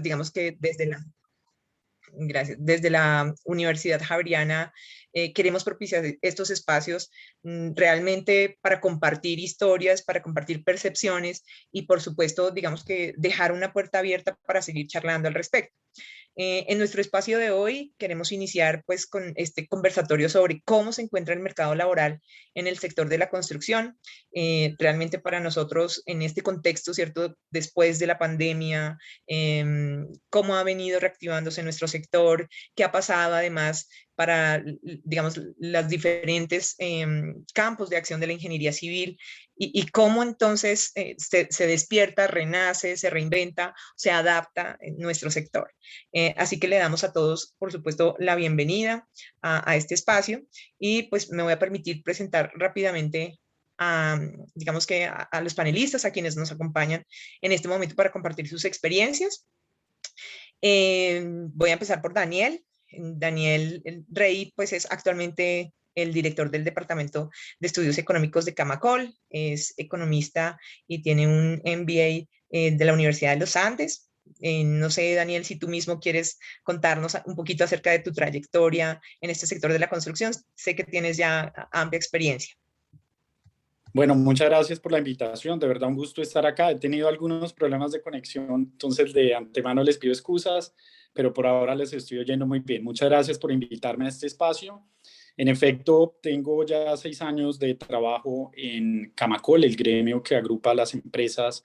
digamos que gracias. Desde la Universidad Javeriana queremos propiciar estos espacios realmente para compartir historias, para compartir percepciones y por supuesto, digamos que dejar una puerta abierta para seguir charlando al respecto. En nuestro espacio de hoy queremos iniciar pues con este conversatorio sobre cómo se encuentra el mercado laboral en el sector de la construcción. Realmente para nosotros en este contexto, ¿cierto? Después de la pandemia, cómo ha venido reactivándose nuestro sector, qué ha pasado además para, digamos, los diferentes campos de acción de la ingeniería civil y cómo entonces se despierta, renace, se reinventa, se adapta en nuestro sector. Así que le damos a todos, por supuesto, la bienvenida a este espacio y pues me voy a permitir presentar rápidamente a, digamos que a los panelistas, a quienes nos acompañan en este momento para compartir sus experiencias. Voy a empezar por Daniel. Daniel Rey, pues es actualmente el director del Departamento de Estudios Económicos de Camacol, es economista y tiene un MBA de la Universidad de los Andes. No sé, Daniel, si tú mismo quieres contarnos un poquito acerca de tu trayectoria en este sector de la construcción. Sé que tienes ya amplia experiencia. Bueno, muchas gracias por la invitación. De verdad, un gusto estar acá. He tenido algunos problemas de conexión, entonces de antemano les pido excusas, pero por ahora les estoy oyendo muy bien. Muchas gracias por invitarme a este espacio. En efecto, tengo ya 6 años de trabajo en Camacol, el gremio que agrupa a las empresas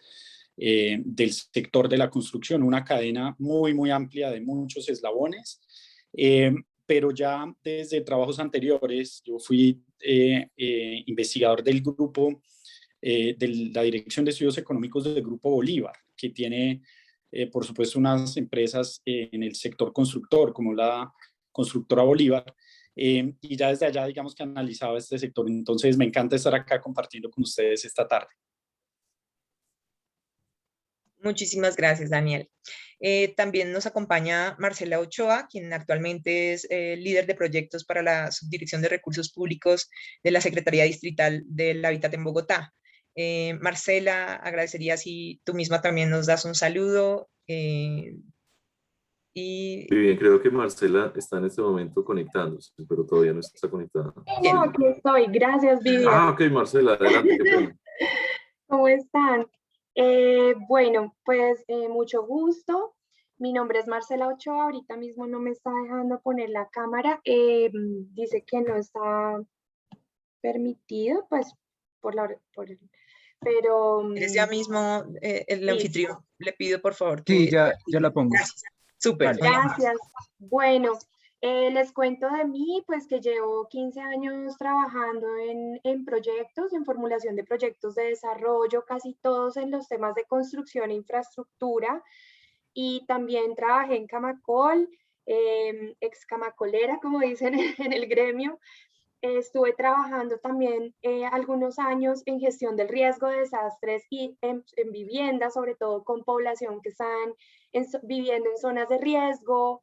del sector de la construcción, una cadena muy, muy amplia de muchos eslabones. Pero ya desde trabajos anteriores, yo fui investigador del grupo, de la Dirección de Estudios Económicos del Grupo Bolívar, que tiene, por supuesto, unas empresas en el sector constructor, como la constructora Bolívar, y ya desde allá, digamos que analizaba este sector. Entonces, me encanta estar acá compartiendo con ustedes esta tarde. Muchísimas gracias, Daniel. También nos acompaña Marcela Ochoa, quien actualmente es líder de proyectos para la Subdirección de Recursos Públicos de la Secretaría Distrital del Hábitat en Bogotá. Marcela, agradecería si tú misma también nos das un saludo. Muy bien, creo que Marcela está en este momento conectándose, pero todavía no está conectada. No, aquí estoy. Gracias, Vivian. Ah, ok, Marcela, adelante, qué pena. ¿Cómo están? Bueno, pues mucho gusto. Mi nombre es Marcela Ochoa. Ahorita mismo no me está dejando poner la cámara. Dice que no está permitido, pues, pero... Eres ya mismo el anfitrión. Le pido, por favor, que... Sí, ya la pongo. Gracias. Súper. Gracias. Bueno, les cuento de mí, pues que llevo 15 años trabajando en proyectos, en formulación de proyectos de desarrollo, casi todos en los temas de construcción e infraestructura. Y también trabajé en Camacol, ex camacolera, como dicen en el gremio. Estuve trabajando también algunos años en gestión del riesgo de desastres y en vivienda, sobre todo con población que están viviendo en zonas de riesgo,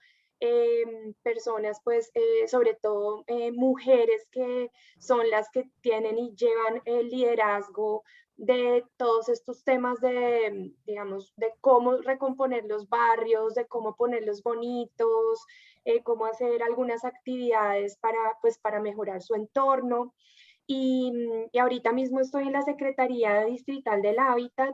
personas pues sobre todo mujeres que son las que tienen y llevan el liderazgo de todos estos temas de, digamos, de cómo recomponer los barrios, de cómo ponerlos bonitos, cómo hacer algunas actividades para mejorar su entorno. Y ahorita mismo estoy en la Secretaría Distrital del Hábitat,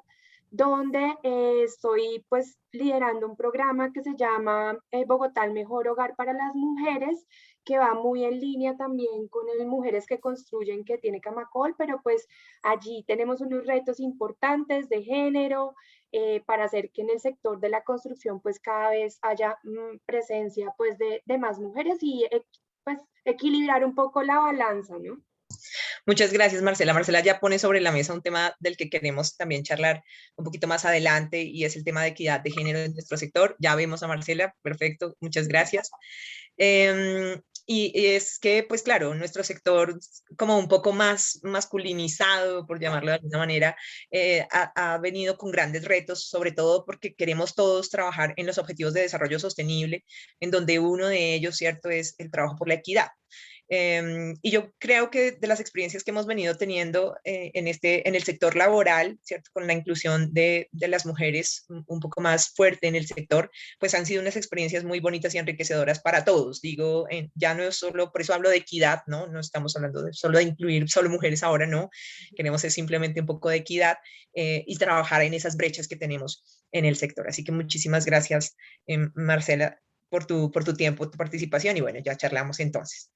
donde estoy pues liderando un programa que se llama Bogotá, el mejor hogar para las mujeres, que va muy en línea también con el Mujeres que Construyen que tiene Camacol, pero pues allí tenemos unos retos importantes de género para hacer que en el sector de la construcción pues cada vez haya presencia pues de más mujeres y pues equilibrar un poco la balanza, ¿no? Muchas gracias, Marcela. Marcela ya pone sobre la mesa un tema del que queremos también charlar un poquito más adelante y es el tema de equidad de género en nuestro sector. Ya vemos a Marcela, perfecto, muchas gracias. Y es que, pues claro, nuestro sector como un poco más masculinizado, por llamarlo de alguna manera, ha venido con grandes retos, sobre todo porque queremos todos trabajar en los objetivos de desarrollo sostenible, en donde uno de ellos, ¿cierto?, es el trabajo por la equidad. Y yo creo que de las experiencias que hemos venido teniendo en el sector laboral, ¿cierto? Con la inclusión de las mujeres un poco más fuerte en el sector, pues han sido unas experiencias muy bonitas y enriquecedoras para todos. Digo, ya no es solo, por eso hablo de equidad, ¿no? No estamos hablando solo de incluir solo mujeres ahora, no. Queremos es simplemente un poco de equidad y trabajar en esas brechas que tenemos en el sector. Así que muchísimas gracias, Marcela, por tu tiempo, tu participación, y bueno, ya charlamos entonces.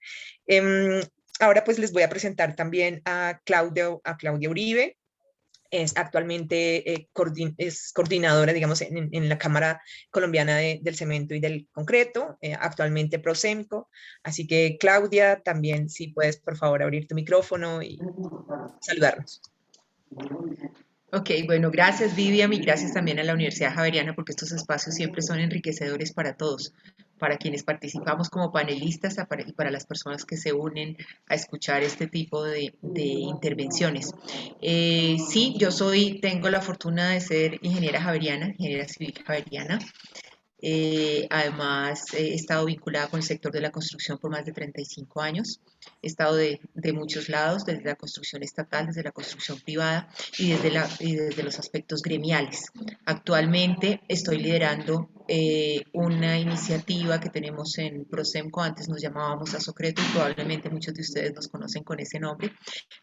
Ahora pues les voy a presentar también a Claudia Uribe. Es actualmente es coordinadora, digamos, en la Cámara Colombiana del Cemento y del Concreto, actualmente Procemco. Así que, Claudia, también si puedes, por favor, abrir tu micrófono y saludarnos. Ok, bueno, gracias Vivian y gracias también a la Universidad Javeriana porque estos espacios siempre son enriquecedores para todos, para quienes participamos como panelistas y para las personas que se unen a escuchar este tipo de intervenciones. Sí, tengo la fortuna de ser ingeniera javeriana, ingeniera civil javeriana. Además, he estado vinculada con el sector de la construcción por más de 35 años. He estado de muchos lados, desde la construcción estatal, desde la construcción privada y desde los aspectos gremiales. Actualmente estoy liderando una iniciativa que tenemos en Procemco, antes nos llamábamos Asocreto y probablemente muchos de ustedes nos conocen con ese nombre,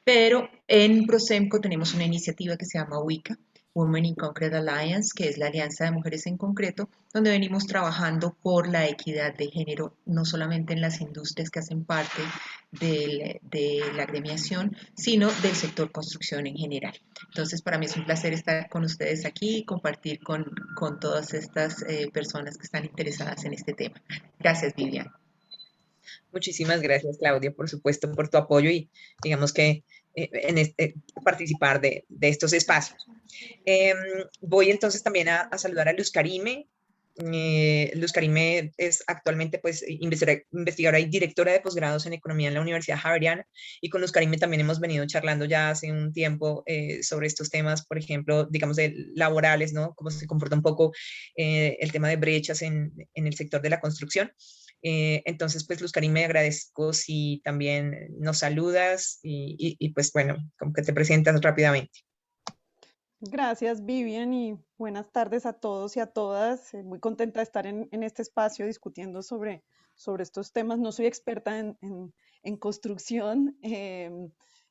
pero en Procemco tenemos una iniciativa que se llama WICA, Women in Concrete Alliance, que es la Alianza de Mujeres en Concreto, donde venimos trabajando por la equidad de género, no solamente en las industrias que hacen parte de la agremiación, sino del sector construcción en general. Entonces, para mí es un placer estar con ustedes aquí y compartir con todas estas personas que están interesadas en este tema. Gracias, Vivian. Muchísimas gracias, Claudia, por supuesto, por tu apoyo y digamos que participar de estos espacios. Voy entonces también a saludar a Luz Karime. Luz Karime es actualmente pues investigadora y directora de posgrados en economía en la Universidad Javeriana, y con Luz Karime también hemos venido charlando ya hace un tiempo sobre estos temas, por ejemplo, digamos, laborales, ¿no? Cómo se comporta un poco el tema de brechas en el sector de la construcción. Entonces, pues Luz Karime, me agradezco si también nos saludas y pues bueno, como que te presentas rápidamente. Gracias, Vivian, y buenas tardes a todos y a todas. Muy contenta de estar en este espacio discutiendo sobre estos temas. No soy experta en construcción.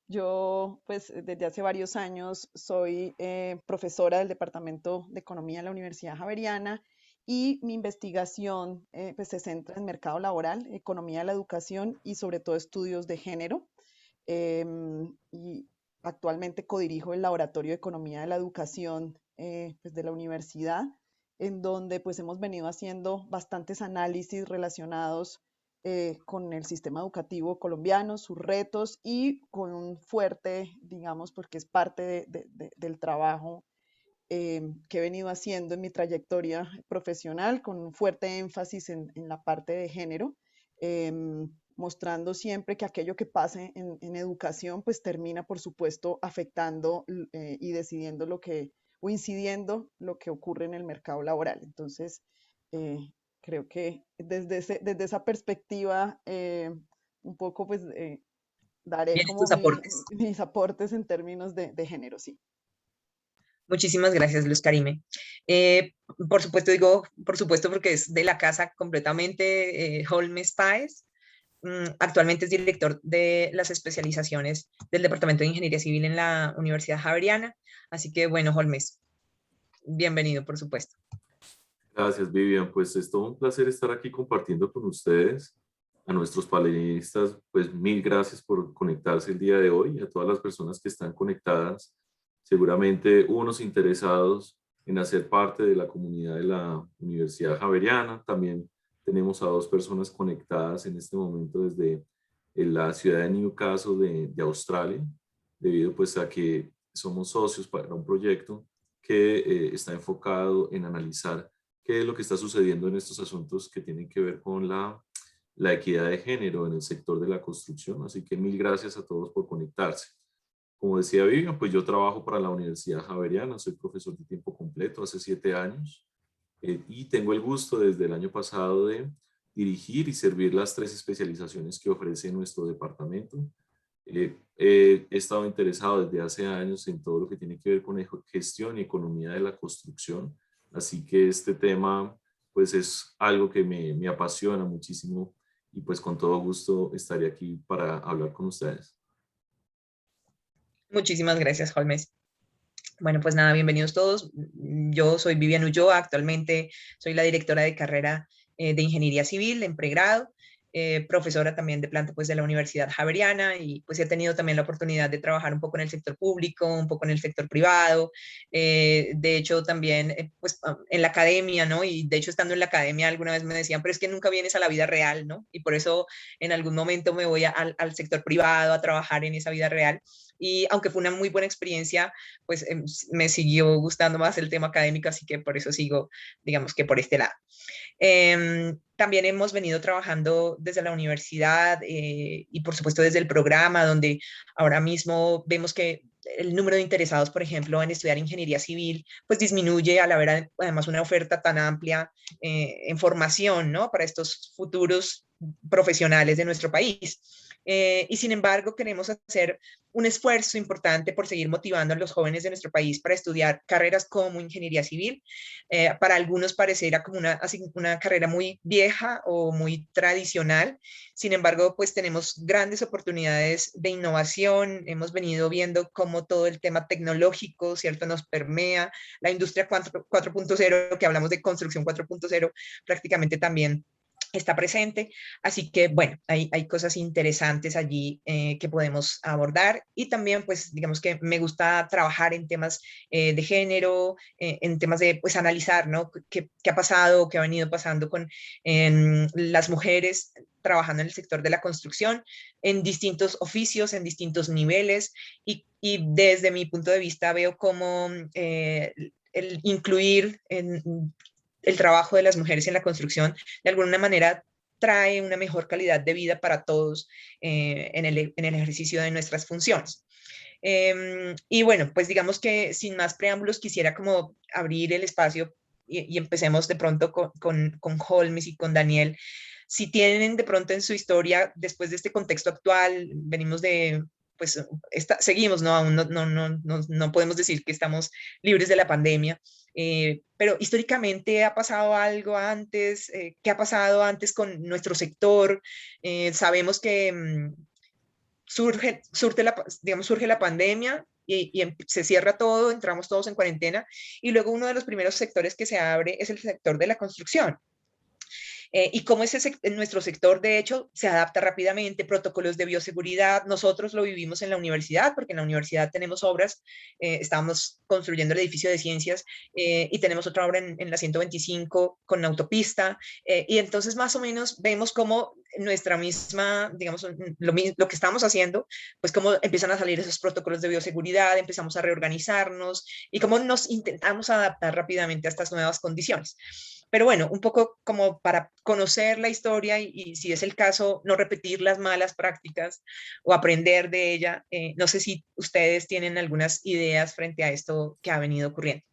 Yo, pues, desde hace varios años soy profesora del Departamento de Economía de la Universidad Javeriana y mi investigación pues, se centra en mercado laboral, economía de la educación y sobre todo estudios de género. Y actualmente codirijo el Laboratorio de Economía de la Educación pues de la universidad, en donde pues hemos venido haciendo bastantes análisis relacionados con el sistema educativo colombiano, sus retos y con un fuerte, digamos, porque es parte del trabajo que he venido haciendo en mi trayectoria profesional, con un fuerte énfasis en la parte de género. Mostrando siempre que aquello que pase en educación pues termina por supuesto afectando y decidiendo o incidiendo lo que ocurre en el mercado laboral. Entonces creo que desde esa perspectiva un poco pues daré como mis aportes en términos de género, sí. Muchísimas gracias, Luz Karime. Por supuesto, digo por supuesto porque es de la casa completamente, Holmes Páez. Actualmente es director de las especializaciones del Departamento de Ingeniería Civil en la Universidad Javeriana. Así que, bueno, Holmes, bienvenido, por supuesto. Gracias, Vivian. Pues es todo un placer estar aquí compartiendo con ustedes. A nuestros panelistas, pues mil gracias por conectarse el día de hoy. A todas las personas que están conectadas, seguramente unos interesados en hacer parte de la comunidad de la Universidad Javeriana. También tenemos a 2 personas conectadas en este momento desde la ciudad de Newcastle de Australia, debido pues a que somos socios para un proyecto que está enfocado en analizar qué es lo que está sucediendo en estos asuntos que tienen que ver con la equidad de género en el sector de la construcción. Así que mil gracias a todos por conectarse. Como decía Vivian, pues yo trabajo para la Universidad Javeriana, soy profesor de tiempo completo hace 7 años y tengo el gusto desde el año pasado de dirigir y servir las 3 especializaciones que ofrece nuestro departamento. He estado interesado desde hace años en todo lo que tiene que ver con gestión y economía de la construcción, así que este tema pues es algo que me apasiona muchísimo y pues con todo gusto estaré aquí para hablar con ustedes. Muchísimas gracias, Holmes. Bueno, pues nada, bienvenidos todos. Yo soy Vivian Ulloa, actualmente soy la directora de carrera de Ingeniería Civil en pregrado, profesora también de planta pues de la Universidad Javeriana, y pues he tenido también la oportunidad de trabajar un poco en el sector público, un poco en el sector privado, de hecho también pues en la academia, ¿no? Y de hecho estando en la academia alguna vez me decían, pero es que nunca vienes a la vida real, ¿no? Y por eso en algún momento me voy al sector privado a trabajar en esa vida real. Y aunque fue una muy buena experiencia, pues me siguió gustando más el tema académico, así que por eso sigo, digamos que por este lado. También hemos venido trabajando desde la universidad y por supuesto desde el programa, donde ahora mismo vemos que el número de interesados, por ejemplo, en estudiar ingeniería civil, pues disminuye al haber además una oferta tan amplia en formación, ¿no? Para estos futuros profesionales de nuestro país. Y sin embargo, queremos hacer un esfuerzo importante por seguir motivando a los jóvenes de nuestro país para estudiar carreras como ingeniería civil. Para algunos parecerá como una carrera muy vieja o muy tradicional. Sin embargo, pues tenemos grandes oportunidades de innovación. Hemos venido viendo cómo todo el tema tecnológico, ¿cierto?, nos permea. La industria 4.0, que hablamos de construcción 4.0, prácticamente también está presente. Así que, bueno, hay cosas interesantes allí que podemos abordar. Y también, pues, digamos que me gusta trabajar en temas de género, en temas de, pues, analizar, ¿no? ¿Qué ha pasado, qué ha venido pasando con las mujeres trabajando en el sector de la construcción, en distintos oficios, en distintos niveles? Y desde mi punto de vista veo cómo el incluir el trabajo de las mujeres en la construcción de alguna manera trae una mejor calidad de vida para todos en el ejercicio de nuestras funciones. Y bueno, pues digamos que sin más preámbulos quisiera como abrir el espacio y empecemos de pronto con Holmes y con Daniel. Si tienen de pronto en su historia, después de este contexto actual, venimos de, pues seguimos, ¿no? Aún no podemos decir que estamos libres de la pandemia, pero históricamente ha pasado algo antes. ¿Qué ha pasado antes con nuestro sector? Sabemos que surge la pandemia y se cierra todo, entramos todos en cuarentena, y luego uno de los primeros sectores que se abre es el sector de la construcción. Y cómo nuestro sector, de hecho, se adapta rápidamente, protocolos de bioseguridad. Nosotros lo vivimos en la universidad, porque en la universidad tenemos obras, estábamos construyendo el edificio de ciencias y tenemos otra obra en la 125 con autopista. Y entonces más o menos vemos cómo nuestra misma, digamos, lo que estamos haciendo, pues cómo empiezan a salir esos protocolos de bioseguridad, empezamos a reorganizarnos y cómo nos intentamos adaptar rápidamente a estas nuevas condiciones. Pero bueno, un poco como para conocer la historia y si es el caso, no repetir las malas prácticas o aprender de ella. No sé si ustedes tienen algunas ideas frente a esto que ha venido ocurriendo.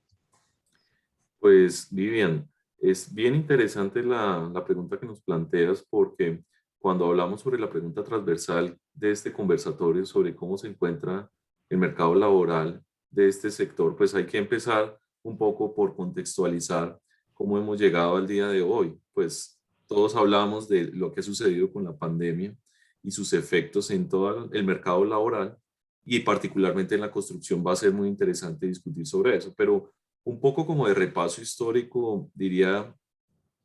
Pues Vivian, es bien interesante la pregunta que nos planteas, porque cuando hablamos sobre la pregunta transversal de este conversatorio sobre cómo se encuentra el mercado laboral de este sector, pues hay que empezar un poco por contextualizar cómo hemos llegado al día de hoy. Pues todos hablamos de lo que ha sucedido con la pandemia y sus efectos en todo el mercado laboral, y particularmente en la construcción va a ser muy interesante discutir sobre eso, pero un poco como de repaso histórico, diría,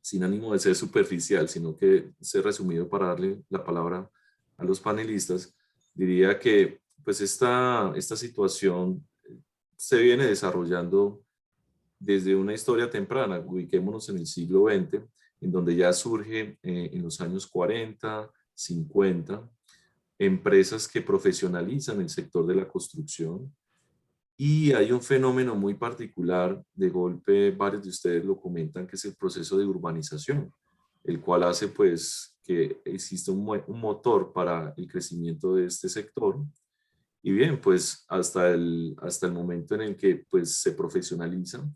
sin ánimo de ser superficial, sino que ser resumido para darle la palabra a los panelistas, diría que pues esta situación se viene desarrollando desde una historia temprana. Ubiquémonos en el siglo XX, en donde ya surge en los años 40, 50, empresas que profesionalizan el sector de la construcción. Y hay un fenómeno muy particular, de golpe varios de ustedes lo comentan, que es el proceso de urbanización, el cual hace pues que exista un motor para el crecimiento de este sector. Y bien, pues hasta el momento en el que pues se profesionaliza,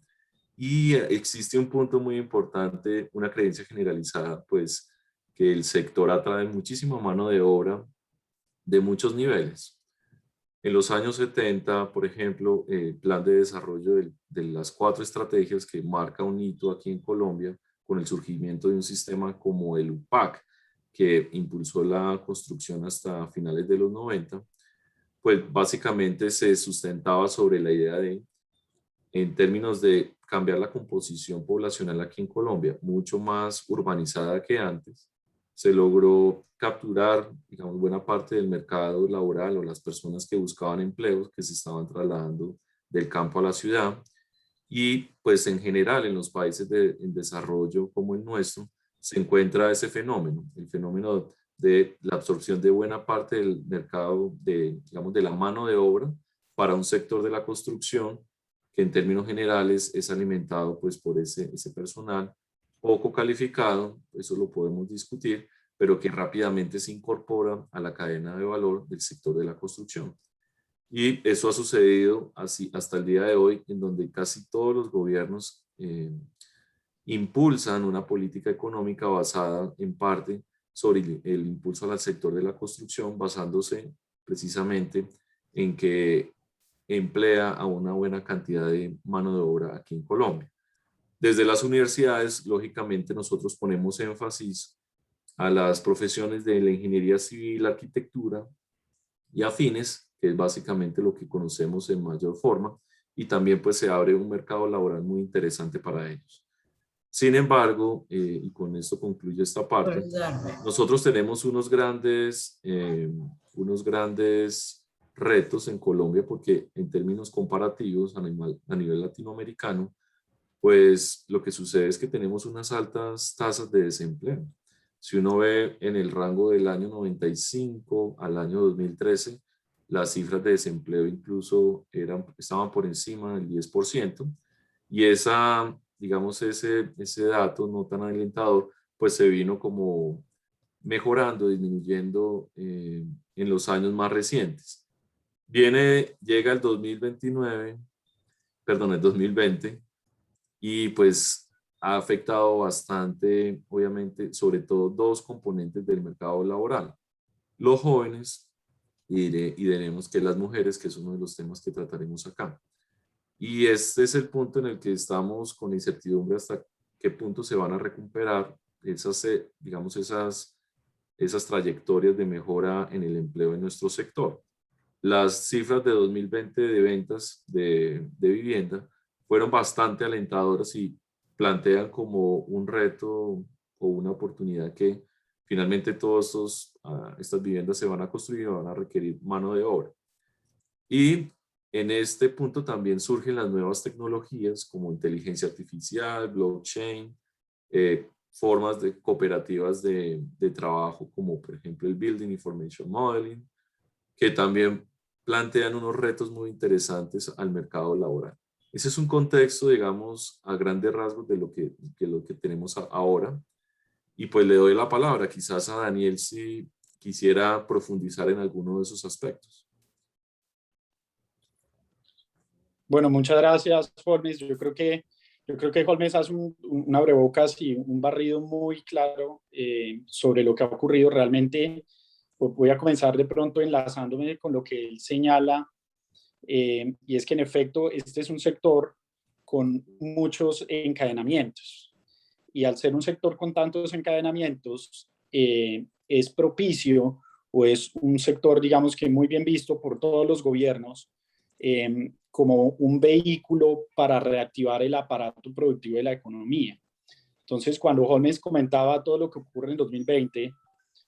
y existe un punto muy importante, una creencia generalizada, pues que el sector atrae muchísima mano de obra de muchos niveles. En los años 70, por ejemplo, el plan de desarrollo de las 4 estrategias que marca un hito aquí en Colombia con el surgimiento de un sistema como el UPAC, que impulsó la construcción hasta finales de los 90, pues básicamente se sustentaba sobre la idea de, en términos de cambiar la composición poblacional aquí en Colombia, mucho más urbanizada que antes, se logró capturar, digamos, buena parte del mercado laboral o las personas que buscaban empleos que se estaban trasladando del campo a la ciudad. Y pues en general en los países en desarrollo como el nuestro se encuentra ese fenómeno, el fenómeno de la absorción de buena parte del mercado de, digamos, de la mano de obra para un sector de la construcción que en términos generales es alimentado pues por ese personal poco calificado, eso lo podemos discutir, pero que rápidamente se incorpora a la cadena de valor del sector de la construcción. Y eso ha sucedido así hasta el día de hoy, en donde casi todos los gobiernos impulsan una política económica basada en parte sobre el impulso al sector de la construcción, basándose precisamente en que emplea a una buena cantidad de mano de obra aquí en Colombia. Desde las universidades, lógicamente, nosotros ponemos énfasis a las profesiones de la ingeniería civil, arquitectura y afines, que es básicamente lo que conocemos en mayor forma, y también pues se abre un mercado laboral muy interesante para ellos. Sin embargo, y con esto concluyo esta parte, nosotros tenemos unos grandes retos en Colombia porque en términos comparativos a nivel latinoamericano, pues lo que sucede es que tenemos unas altas tasas de desempleo. Si uno ve en el rango del año 95 al año 2013, las cifras de desempleo incluso estaban por encima del 10%, y digamos, ese dato no tan alentador, pues se vino como mejorando, disminuyendo en los años más recientes. Llega el 2020, y pues ha afectado bastante, obviamente, sobre todo 2 componentes del mercado laboral: los jóvenes y diremos que las mujeres, que es uno de los temas que trataremos acá. Y este es el punto en el que estamos con incertidumbre hasta qué punto se van a recuperar digamos, esas trayectorias de mejora en el empleo en nuestro sector. Las cifras de 2020 de ventas de vivienda fueron bastante alentadoras y plantean como un reto o una oportunidad que finalmente todas estas viviendas se van a construir y van a requerir mano de obra. Y en este punto también surgen las nuevas tecnologías como inteligencia artificial, blockchain, formas de cooperativas de trabajo como por ejemplo el Building Information Modeling, que también plantean unos retos muy interesantes al mercado laboral. Ese es un contexto, digamos, a grandes rasgos de lo que tenemos ahora. Y pues le doy la palabra quizás a Daniel si quisiera profundizar en alguno de esos aspectos. Bueno, muchas gracias, Holmes. Yo creo que Holmes hace un abrebocas y un barrido muy claro sobre lo que ha ocurrido realmente. Voy a comenzar de pronto enlazándome con lo que él señala, y es que en efecto este es un sector con muchos encadenamientos, y al ser un sector con tantos encadenamientos es propicio, o es un sector, digamos, que muy bien visto por todos los gobiernos como un vehículo para reactivar el aparato productivo de la economía. Entonces, cuando Holmes comentaba todo lo que ocurre en 2020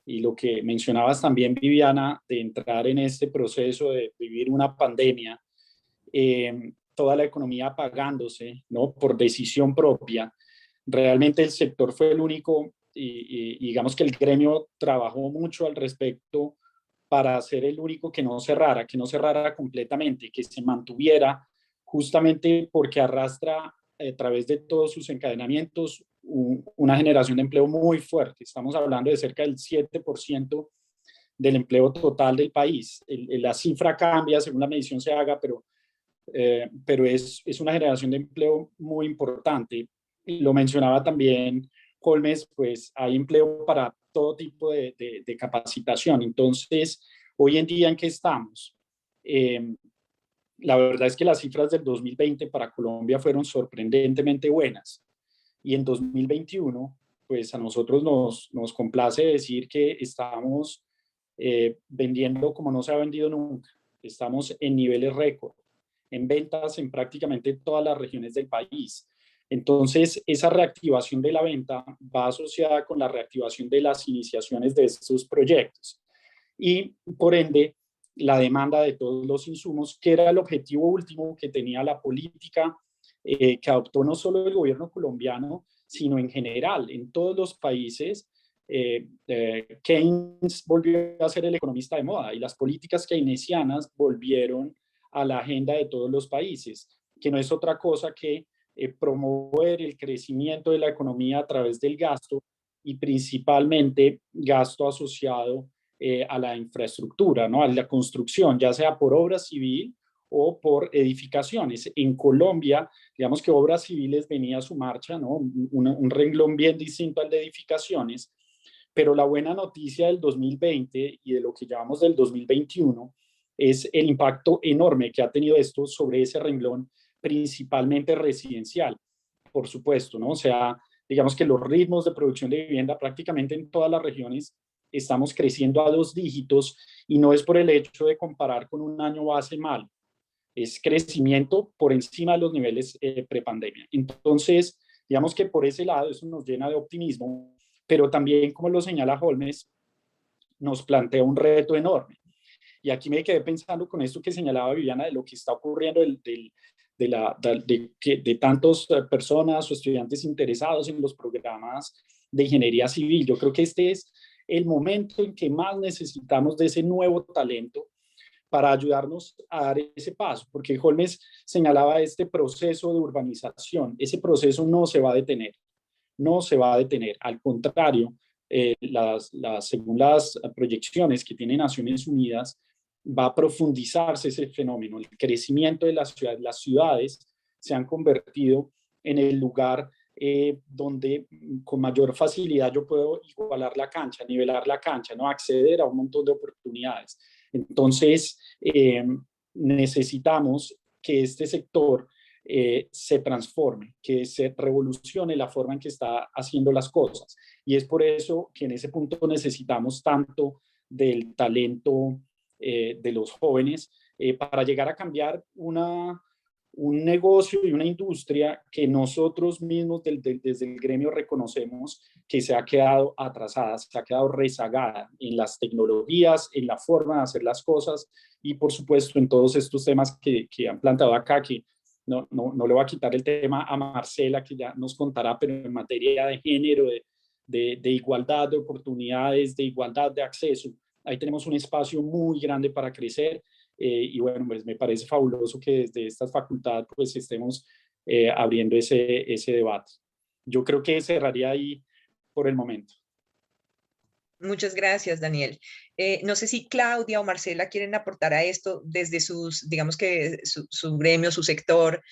y lo que mencionabas también, Viviana, de entrar en este proceso de vivir una pandemia, toda la economía apagándose, ¿no?, por decisión propia, realmente el sector fue el único, y digamos que el gremio trabajó mucho al respecto para ser el único que no cerrara completamente, que se mantuviera, justamente porque arrastra a través de todos sus encadenamientos una generación de empleo muy fuerte. Estamos hablando de cerca del 7% del empleo total del país. La cifra cambia según la medición se haga, pero es una generación de empleo muy importante. Y lo mencionaba también Holmes, pues hay empleo para todo tipo de capacitación. Entonces, hoy en día, ¿en qué estamos? La verdad es que las cifras del 2020 para Colombia fueron sorprendentemente buenas. Y en 2021, pues a nosotros nos complace decir que estamos vendiendo como no se ha vendido nunca. Estamos en niveles récord, en ventas en prácticamente todas las regiones del país. Entonces, esa reactivación de la venta va asociada con la reactivación de las iniciaciones de estos proyectos. Y por ende, la demanda de todos los insumos, que era el objetivo último que tenía la política que adoptó no solo el gobierno colombiano, sino en general, en todos los países. Keynes volvió a ser el economista de moda y las políticas keynesianas volvieron a la agenda de todos los países, que no es otra cosa que promover el crecimiento de la economía a través del gasto y principalmente gasto asociado a la infraestructura, ¿no? A la construcción, ya sea por obra civil o por edificaciones. En Colombia, digamos que obras civiles venía a su marcha, ¿no? Un renglón bien distinto al de edificaciones, pero la buena noticia del 2020 y de lo que llamamos del 2021 es el impacto enorme que ha tenido esto sobre ese renglón, principalmente residencial, por supuesto, ¿no? O sea, digamos que los ritmos de producción de vivienda prácticamente en todas las regiones estamos creciendo a 2 dígitos y no es por el hecho de comparar con un año base mal, es crecimiento por encima de los niveles prepandemia. Entonces, digamos que por ese lado eso nos llena de optimismo, pero también, como lo señala Holmes, nos plantea un reto enorme. Y aquí me quedé pensando con esto que señalaba Viviana de lo que está ocurriendo de tantas personas o estudiantes interesados en los programas de ingeniería civil. Yo creo que este es el momento en que más necesitamos de ese nuevo talento para ayudarnos a dar ese paso, porque Holmes señalaba este proceso de urbanización. Ese proceso no se va a detener, no se va a detener. Al contrario, según las proyecciones que tiene Naciones Unidas, va a profundizarse ese fenómeno. El crecimiento de las ciudades se han convertido en el lugar donde con mayor facilidad yo puedo igualar la cancha, nivelar la cancha, ¿no? Acceder a un montón de oportunidades. Entonces, necesitamos que este sector se transforme, que se revolucione la forma en que está haciendo las cosas. Y es por eso que en ese punto necesitamos tanto del talento de los jóvenes para llegar a cambiar un negocio y una industria que nosotros mismos desde el gremio reconocemos que se ha quedado atrasada, se ha quedado rezagada en las tecnologías, en la forma de hacer las cosas y por supuesto en todos estos temas que han planteado acá, que no le voy a quitar el tema a Marcela, que ya nos contará, pero en materia de género, de igualdad de oportunidades, de igualdad de acceso, ahí tenemos un espacio muy grande para crecer. Y bueno, pues me parece fabuloso que desde estas facultades pues estemos abriendo ese debate. Yo creo que cerraría ahí por el momento. Muchas gracias, Daniel. No sé si Claudia o Marcela quieren aportar a esto desde sus, digamos que su gremio, su sector.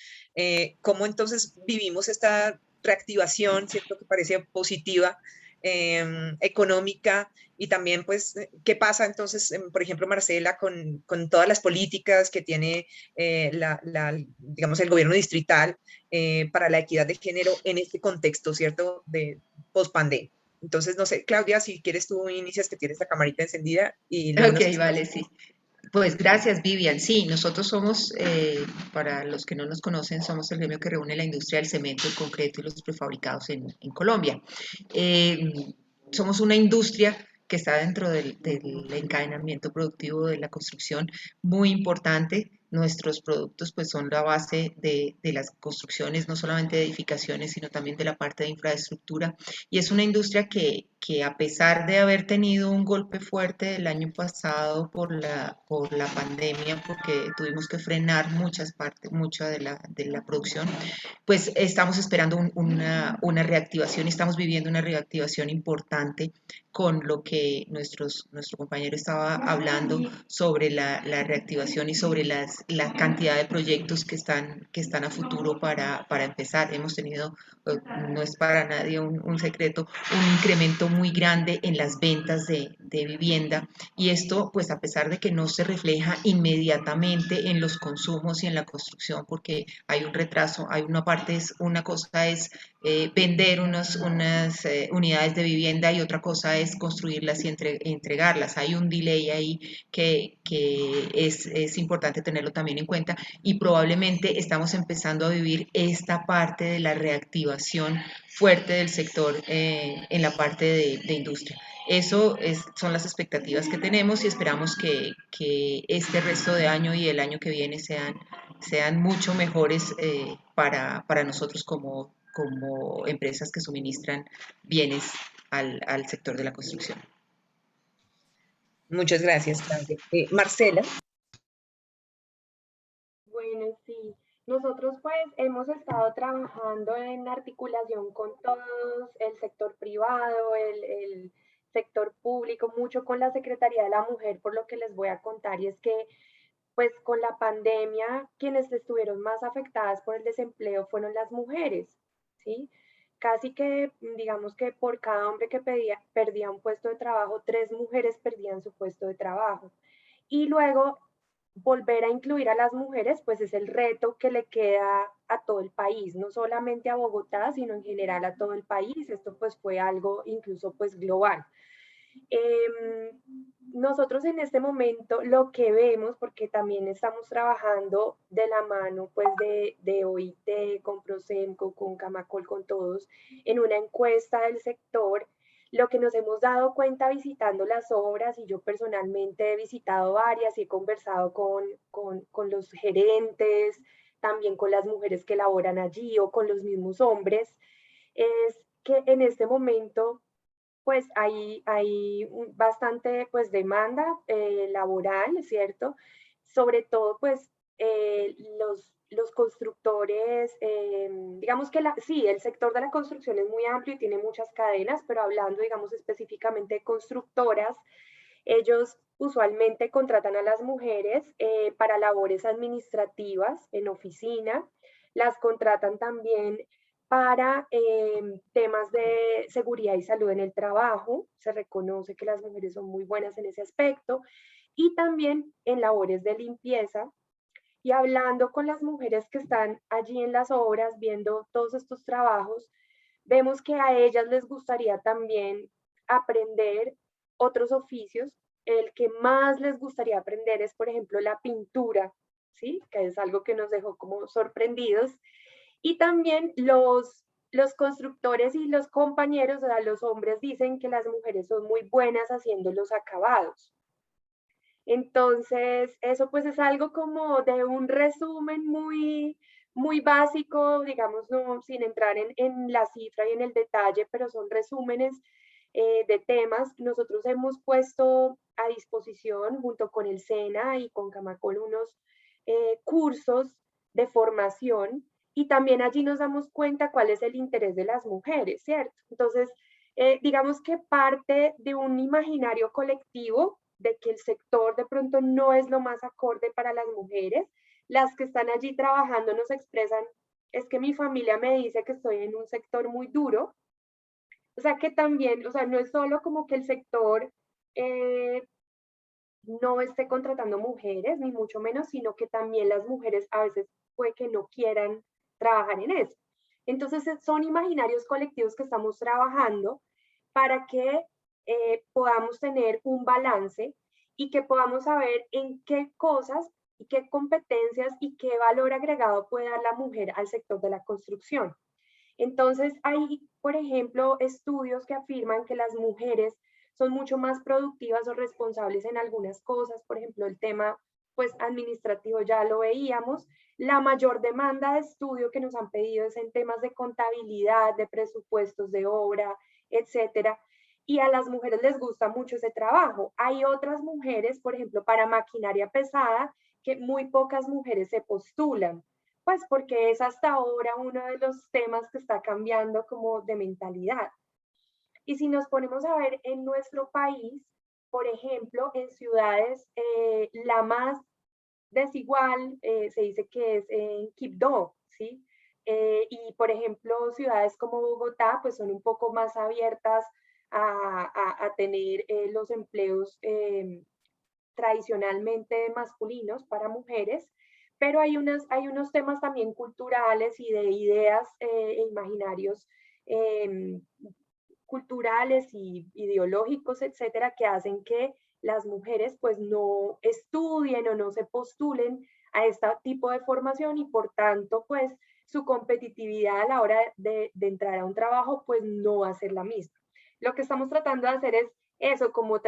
¿Cómo entonces vivimos esta reactivación, cierto, que parece positiva, económica? Y también, pues, ¿qué pasa entonces, por ejemplo, Marcela, con todas las políticas que tiene digamos, el gobierno distrital para la equidad de género en este contexto, cierto, de post-pandemia? Entonces, no sé, Claudia, si quieres tú inicias, que tienes la camarita encendida y luego Ok, vale, sí. Pues gracias, Vivian. Sí, nosotros somos, para los que no nos conocen, somos el gremio que reúne la industria del cemento, el concreto y los prefabricados en Colombia. Somos una industria que está dentro del encadenamiento productivo de la construcción muy importante. Nuestros productos pues son la base de las construcciones, no solamente de edificaciones, sino también de la parte de infraestructura. Y es una industria que a pesar de haber tenido un golpe fuerte el año pasado por la pandemia, porque tuvimos que frenar mucha de la producción, pues estamos esperando una reactivación, estamos viviendo una reactivación importante con lo que nuestro compañero estaba hablando sobre la reactivación y sobre las la cantidad de proyectos que están a futuro para empezar. Hemos tenido, no es para nadie un secreto, un incremento muy grande en las ventas de vivienda, y esto pues a pesar de que no se refleja inmediatamente en los consumos y en la construcción, porque hay un retraso, hay una cosa es vender unas unidades de vivienda y otra cosa es construirlas y entregarlas. Hay un delay ahí que es importante tenerlo también en cuenta, y probablemente estamos empezando a vivir esta parte de la reactivación fuerte del sector en la parte de industria. Eso son las expectativas que tenemos, y esperamos que este resto de año y el año que viene sean mucho mejores para nosotros como empresas que suministran bienes al sector de la construcción. Muchas gracias, Claudia. Marcela. Bueno, sí. Nosotros pues hemos estado trabajando en articulación con todos, el sector privado, el sector público, mucho con la Secretaría de la Mujer, por lo que les voy a contar, y es que pues con la pandemia quienes estuvieron más afectadas por el desempleo fueron las mujeres, ¿sí? Casi que digamos que por cada hombre que perdía un puesto de trabajo, 3 mujeres perdían su puesto de trabajo. Y luego volver a incluir a las mujeres, pues es el reto que le queda a todo el país, no solamente a Bogotá, sino en general a todo el país. Esto pues fue algo incluso pues global. Nosotros en este momento lo que vemos, porque también estamos trabajando de la mano pues de OIT, con Prosemco, con Camacol, con todos, en una encuesta del sector, lo que nos hemos dado cuenta visitando las obras, y yo personalmente he visitado varias y he conversado con los gerentes, también con las mujeres que laboran allí o con los mismos hombres, es que en este momento pues hay bastante pues demanda laboral, ¿cierto? Sobre todo pues los constructores, digamos que sí, el sector de la construcción es muy amplio y tiene muchas cadenas, pero hablando digamos específicamente de constructoras, ellos usualmente contratan a las mujeres para labores administrativas en oficina, las contratan también para temas de seguridad y salud en el trabajo. Se reconoce que las mujeres son muy buenas en ese aspecto, y también en labores de limpieza. Y hablando con las mujeres que están allí en las obras, viendo todos estos trabajos, vemos que a ellas les gustaría también aprender otros oficios. El que más les gustaría aprender es, por ejemplo, la pintura, ¿sí? Que es algo que nos dejó como sorprendidos. Y también los constructores y los compañeros, o sea, los hombres dicen que las mujeres son muy buenas haciendo los acabados. Entonces, eso pues es algo como de un resumen muy básico, digamos, no, sin entrar en la cifra y en el detalle, pero son resúmenes de temas. Nosotros hemos puesto a disposición, junto con el SENA y con Camacol, unos cursos de formación, y también allí nos damos cuenta cuál es el interés de las mujeres, ¿cierto? Entonces, digamos que parte de un imaginario colectivo de que el sector de pronto no es lo más acorde para las mujeres. Las que están allí trabajando nos expresan, es que mi familia me dice que estoy en un sector muy duro. O sea que también, o sea, no es solo como que el sector no esté contratando mujeres, ni mucho menos, sino que también las mujeres a veces puede que no quieran trabajar en eso. Entonces son imaginarios colectivos que estamos trabajando para que podamos tener un balance y que podamos saber en qué cosas y qué competencias y qué valor agregado puede dar la mujer al sector de la construcción. Entonces hay, por ejemplo, estudios que afirman que las mujeres son mucho más productivas o responsables en algunas cosas, por ejemplo, el tema pues administrativo ya lo veíamos. La mayor demanda de estudio que nos han pedido es en temas de contabilidad, de presupuestos de obra, etcétera. Y a las mujeres les gusta mucho ese trabajo. Hay otras mujeres, por ejemplo, para maquinaria pesada, que muy pocas mujeres se postulan, pues porque es hasta ahora uno de los temas que está cambiando como de mentalidad. Y si nos ponemos a ver en nuestro país, por ejemplo, en ciudades, la más desigual, se dice que es en Quibdó, ¿sí? Y por ejemplo, ciudades como Bogotá, pues son un poco más abiertas a tener los empleos tradicionalmente masculinos para mujeres, pero hay unos temas también culturales y de ideas e imaginarios eh, culturales y ideológicos, etcétera, que hacen que las mujeres pues no estudien o no se postulen a este tipo de formación y por tanto pues su competitividad a la hora de entrar a un trabajo pues no va a ser la misma. Lo que estamos tratando de hacer es eso, como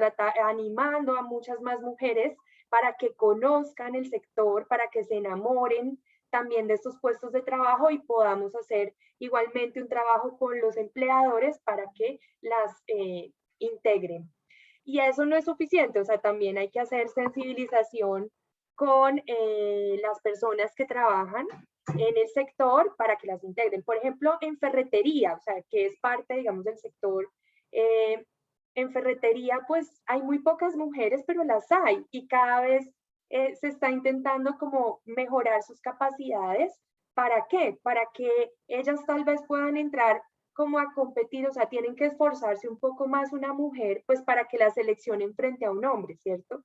animando a muchas más mujeres para que conozcan el sector, para que se enamoren también de estos puestos de trabajo y podamos hacer igualmente un trabajo con los empleadores para que las integren. Y eso no es suficiente, o sea, también hay que hacer sensibilización con las personas que trabajan en el sector para que las integren. Por ejemplo, en ferretería, o sea, que es parte, digamos, del sector. En ferretería, pues hay muy pocas mujeres, pero las hay y cada vez se está intentando como mejorar sus capacidades. ¿Para qué? Para que ellas tal vez puedan entrar como a competir, o sea, tienen que esforzarse un poco más una mujer, pues para que la seleccionen frente a un hombre, ¿cierto?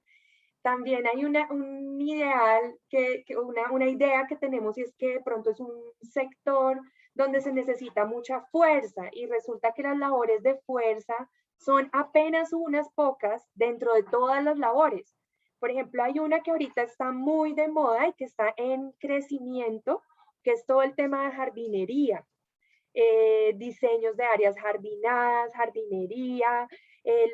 También hay un ideal, una idea que tenemos y es que de pronto es un sector donde se necesita mucha fuerza y resulta que las labores de fuerza son apenas unas pocas dentro de todas las labores. Por ejemplo, hay una que ahorita está muy de moda y que está en crecimiento, que es todo el tema de jardinería. Diseños de áreas jardinadas, jardinería,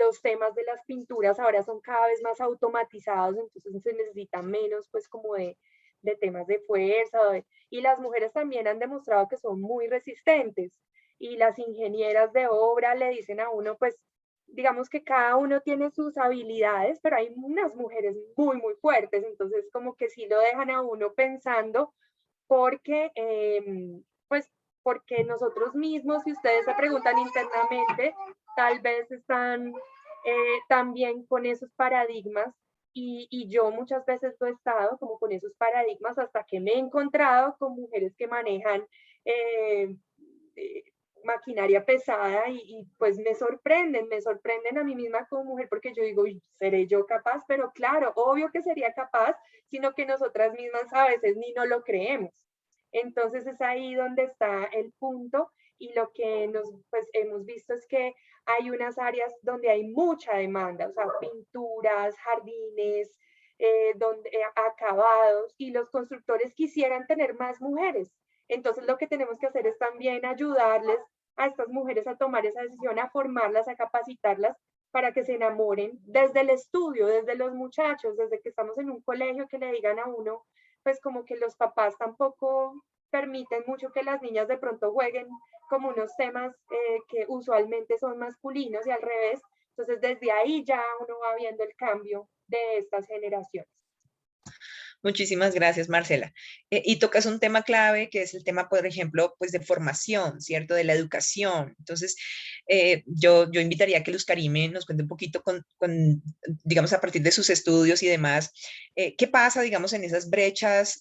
los temas de las pinturas ahora son cada vez más automatizados, entonces se necesita menos pues como de temas de fuerza, y las mujeres también han demostrado que son muy resistentes, y las ingenieras de obra le dicen a uno pues, digamos que cada uno tiene sus habilidades, pero hay unas mujeres muy, muy fuertes, entonces como que sí lo dejan a uno pensando, porque pues porque nosotros mismos, si ustedes se preguntan internamente, tal vez están también con esos paradigmas y yo muchas veces lo he estado como con esos paradigmas hasta que me he encontrado con mujeres que manejan eh, eh, maquinaria pesada y pues me sorprenden a mí misma como mujer porque yo digo, ¿seré yo capaz? Pero claro, obvio que sería capaz, sino que nosotras mismas a veces ni no lo creemos. Entonces es ahí donde está el punto y lo que nos pues, hemos visto es que hay unas áreas donde hay mucha demanda, o sea, pinturas, jardines, acabados, y los constructores quisieran tener más mujeres. Entonces lo que tenemos que hacer es también ayudarles a estas mujeres a tomar esa decisión, a formarlas, a capacitarlas para que se enamoren desde el estudio, desde los muchachos, desde que estamos en un colegio, que le digan a uno, pues como que los papás tampoco permiten mucho que las niñas de pronto jueguen como unos temas que usualmente son masculinos y al revés. Entonces desde ahí ya uno va viendo el cambio de estas generaciones. Muchísimas gracias, Marcela. Y tocas un tema clave que es el tema, por ejemplo, pues de formación, ¿cierto? De la educación. Entonces, yo invitaría a que Luz Karime nos cuente un poquito digamos, a partir de sus estudios y demás, qué pasa, digamos, en esas brechas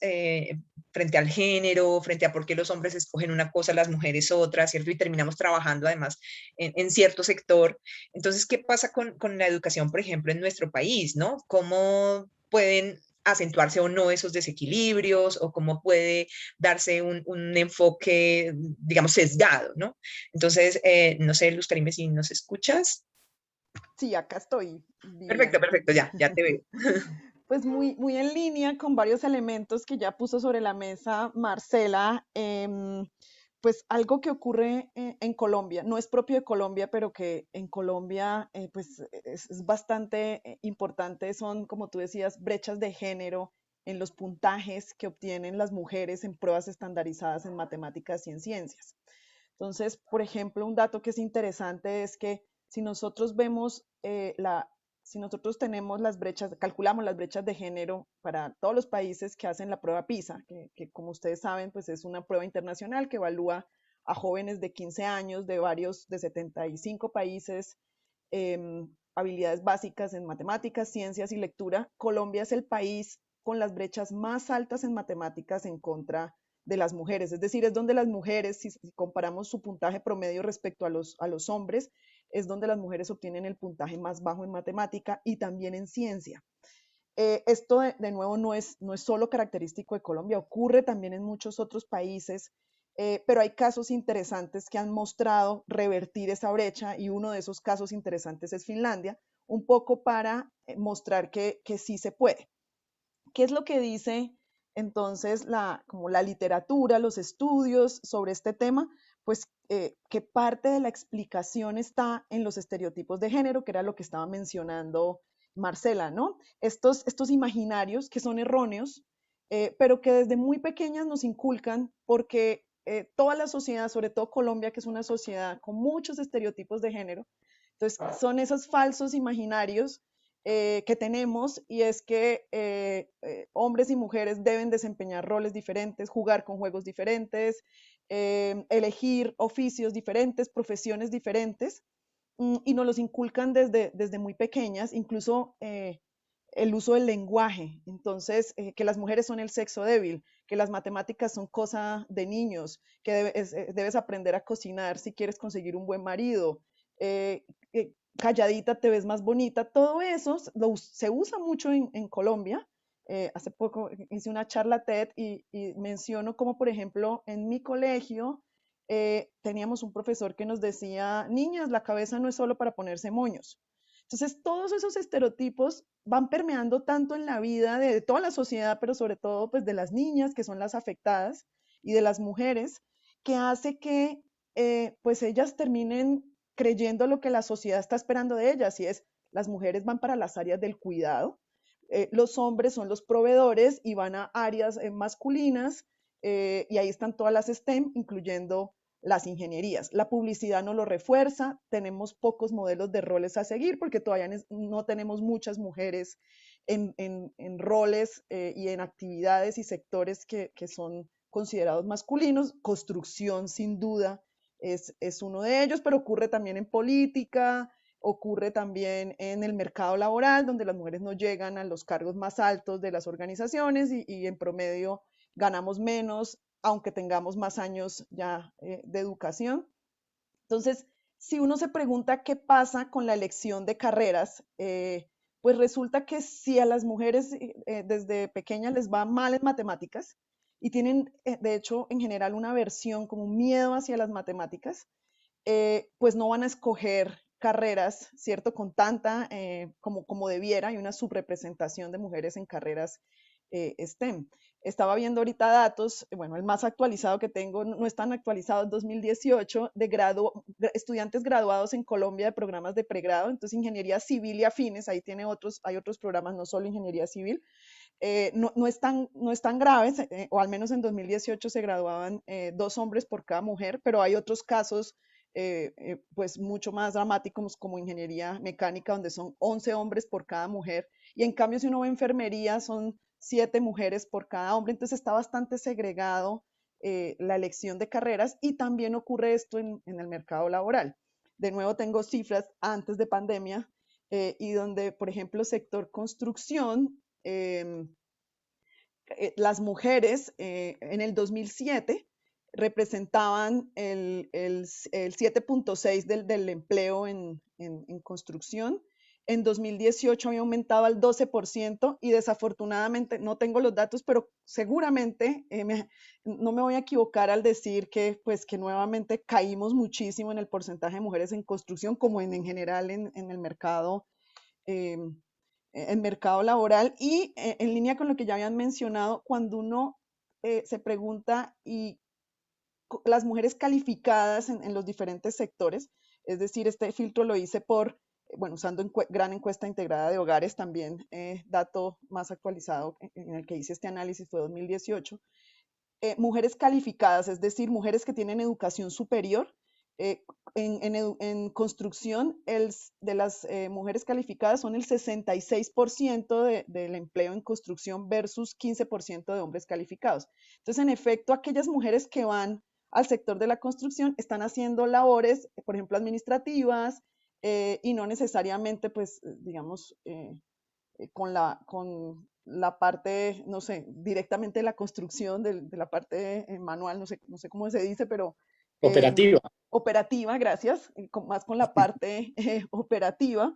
frente al género, frente a por qué los hombres escogen una cosa, las mujeres otra, ¿cierto? Y terminamos trabajando además en cierto sector. Entonces, ¿qué pasa con la educación, por ejemplo, en nuestro país, ¿no? ¿Cómo pueden acentuarse o no esos desequilibrios o cómo puede darse un enfoque, digamos, sesgado, ¿no? Entonces, no sé, Luz Karime, si nos escuchas. Sí, acá estoy. Vivian. Perfecto, perfecto, ya te veo. Pues muy en línea con varios elementos que ya puso sobre la mesa Marcela. Pues algo que ocurre en Colombia, no es propio de Colombia, pero que en Colombia pues es bastante importante, son, como tú decías, brechas de género en los puntajes que obtienen las mujeres en pruebas estandarizadas en matemáticas y en ciencias. Entonces, por ejemplo, un dato que es interesante es que si nosotros vemos si nosotros tenemos las brechas, calculamos las brechas de género para todos los países que hacen la prueba PISA, que como ustedes saben, pues es una prueba internacional que evalúa a jóvenes de 15 años de 75 países, habilidades básicas en matemáticas, ciencias y lectura. Colombia es el país con las brechas más altas en matemáticas en contra de las mujeres. Es decir, es donde las mujeres, si comparamos su puntaje promedio respecto a los hombres, es donde las mujeres obtienen el puntaje más bajo en matemática y también en ciencia. Esto de nuevo no es solo característico de Colombia, ocurre también en muchos otros países, pero hay casos interesantes que han mostrado revertir esa brecha y uno de esos casos interesantes es Finlandia, un poco para mostrar que sí se puede. ¿Qué es lo que dice entonces como la literatura, los estudios sobre este tema? Pues que parte de la explicación está en los estereotipos de género, que era lo que estaba mencionando Marcela, ¿no? Estos imaginarios que son erróneos, pero que desde muy pequeñas nos inculcan porque toda la sociedad, sobre todo Colombia, que es una sociedad con muchos estereotipos de género, entonces son esos falsos imaginarios que tenemos, y es que hombres y mujeres deben desempeñar roles diferentes, jugar con juegos diferentes, elegir oficios diferentes, profesiones diferentes, y nos los inculcan desde muy pequeñas, incluso el uso del lenguaje. Entonces, que las mujeres son el sexo débil, que las matemáticas son cosa de niños, que debes aprender a cocinar si quieres conseguir un buen marido, calladita te ves más bonita. Todo eso se usa mucho en Colombia. Hace poco hice una charla TED y menciono como, por ejemplo, en mi colegio teníamos un profesor que nos decía: niñas, la cabeza no es solo para ponerse moños. Entonces, todos esos estereotipos van permeando tanto en la vida de toda la sociedad, pero sobre todo pues de las niñas, que son las afectadas, y de las mujeres, que hace que pues ellas terminen creyendo lo que la sociedad está esperando de ellas, y es: las mujeres van para las áreas del cuidado, los hombres son los proveedores y van a áreas masculinas, y ahí están todas las STEM, incluyendo las ingenierías. La publicidad no lo refuerza, tenemos pocos modelos de roles a seguir porque todavía no tenemos muchas mujeres en roles y en actividades y sectores que son considerados masculinos. Construcción, sin duda, es uno de ellos, pero ocurre también en política, ocurre también en el mercado laboral, donde las mujeres no llegan a los cargos más altos de las organizaciones y en promedio ganamos menos, aunque tengamos más años ya de educación. Entonces, si uno se pregunta qué pasa con la elección de carreras, pues resulta que si a las mujeres desde pequeñas les va mal en matemáticas y tienen, de hecho, en general una aversión, como un miedo hacia las matemáticas, pues no van a escoger carreras, ¿cierto? Con tanta, como debiera, hay una subrepresentación de mujeres en carreras STEM. Estaba viendo ahorita datos, bueno, el más actualizado que tengo, no es tan actualizado, es 2018, de estudiantes graduados en Colombia de programas de pregrado, entonces ingeniería civil y afines, ahí hay otros programas, no solo ingeniería civil. No es tan grave, o al menos en 2018 se graduaban 2 hombres por cada mujer, pero hay otros casos pues mucho más dramáticos, como ingeniería mecánica, donde son 11 hombres por cada mujer, y en cambio si uno ve enfermería son 7 mujeres por cada hombre, entonces está bastante segregado la elección de carreras, y también ocurre esto en el mercado laboral. De nuevo tengo cifras antes de pandemia, y donde, por ejemplo, sector construcción, las mujeres en el 2007 representaban el 7.6 del empleo en construcción. En 2018 había aumentado al 12%, y desafortunadamente, no tengo los datos, pero seguramente no me voy a equivocar al decir que, pues, que nuevamente caímos muchísimo en el porcentaje de mujeres en construcción, como en general en el mercado laboral. Y en línea con lo que ya habían mencionado, cuando uno se pregunta y las mujeres calificadas en los diferentes sectores, es decir, este filtro lo hice usando gran encuesta integrada de hogares, también dato más actualizado en el que hice este análisis fue 2018, mujeres calificadas, es decir, mujeres que tienen educación superior. En construcción, de las mujeres calificadas son el 66% del empleo en construcción versus 15% de hombres calificados. Entonces, en efecto, aquellas mujeres que van al sector de la construcción están haciendo labores, por ejemplo, administrativas, y no necesariamente, pues, digamos, con la parte, no sé, directamente de la construcción, de la parte manual, no sé cómo se dice, pero Operativa. operativa, gracias, más con la parte operativa.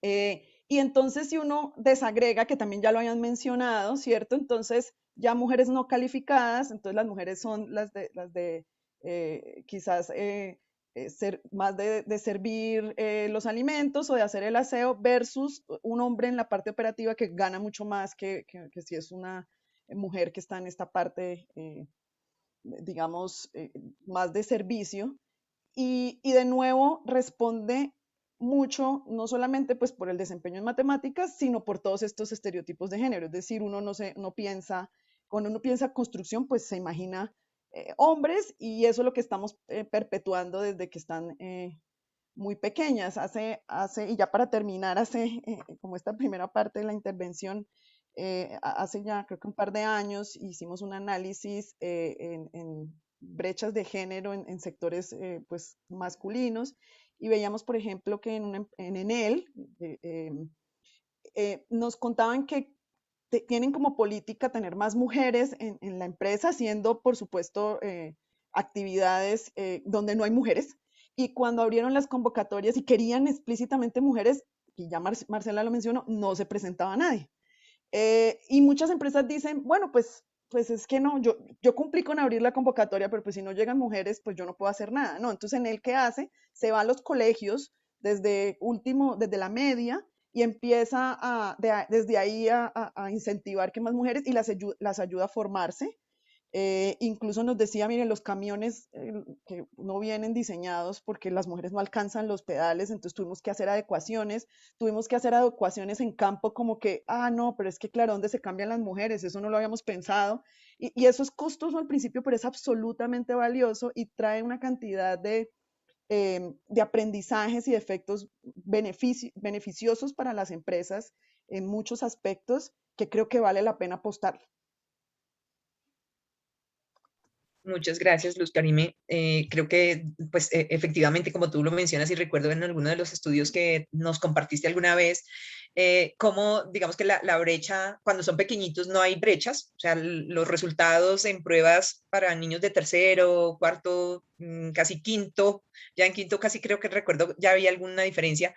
Y entonces si uno desagrega, que también ya lo habían mencionado, ¿cierto? Entonces ya mujeres no calificadas, entonces las mujeres son las de quizás ser, más de servir los alimentos o de hacer el aseo versus un hombre en la parte operativa que gana mucho más que si es una mujer que está en esta parte, digamos, más de servicio. Y de nuevo responde mucho, no solamente pues por el desempeño en matemáticas, sino por todos estos estereotipos de género. Es decir, uno no piensa, cuando uno piensa construcción, pues se imagina hombres y eso es lo que estamos perpetuando desde que están muy pequeñas. Y ya para terminar, como esta primera parte de la intervención, hace ya creo que un par de años hicimos un análisis en brechas de género en sectores pues masculinos y veíamos, por ejemplo, que en Enel nos contaban que tienen como política tener más mujeres en la empresa, haciendo, por supuesto, actividades donde no hay mujeres. Y cuando abrieron las convocatorias y querían explícitamente mujeres, y ya Marcela lo mencionó, no se presentaba nadie. Y muchas empresas dicen, bueno, pues es que no, yo cumplí con abrir la convocatoria, pero pues si no llegan mujeres, pues yo no puedo hacer nada, ¿no? Entonces, ¿en el qué hace? Se va a los colegios desde la media y empieza desde ahí a incentivar que más mujeres y las ayuda a formarse. Incluso nos decía, miren, los camiones que no vienen diseñados porque las mujeres no alcanzan los pedales, entonces tuvimos que hacer adecuaciones en campo como que, no, pero es que claro, ¿dónde se cambian las mujeres? Eso no lo habíamos pensado. Y eso es costoso al principio, pero es absolutamente valioso y trae una cantidad de aprendizajes y de efectos beneficiosos para las empresas en muchos aspectos que creo que vale la pena apostar. Muchas gracias, Luz Karime. Creo que, pues, efectivamente, como tú lo mencionas y recuerdo en alguno de los estudios que nos compartiste alguna vez, cómo, digamos que la brecha, cuando son pequeñitos no hay brechas, o sea, los resultados en pruebas para niños de tercero, cuarto, casi quinto, ya en quinto casi creo que recuerdo, ya había alguna diferencia,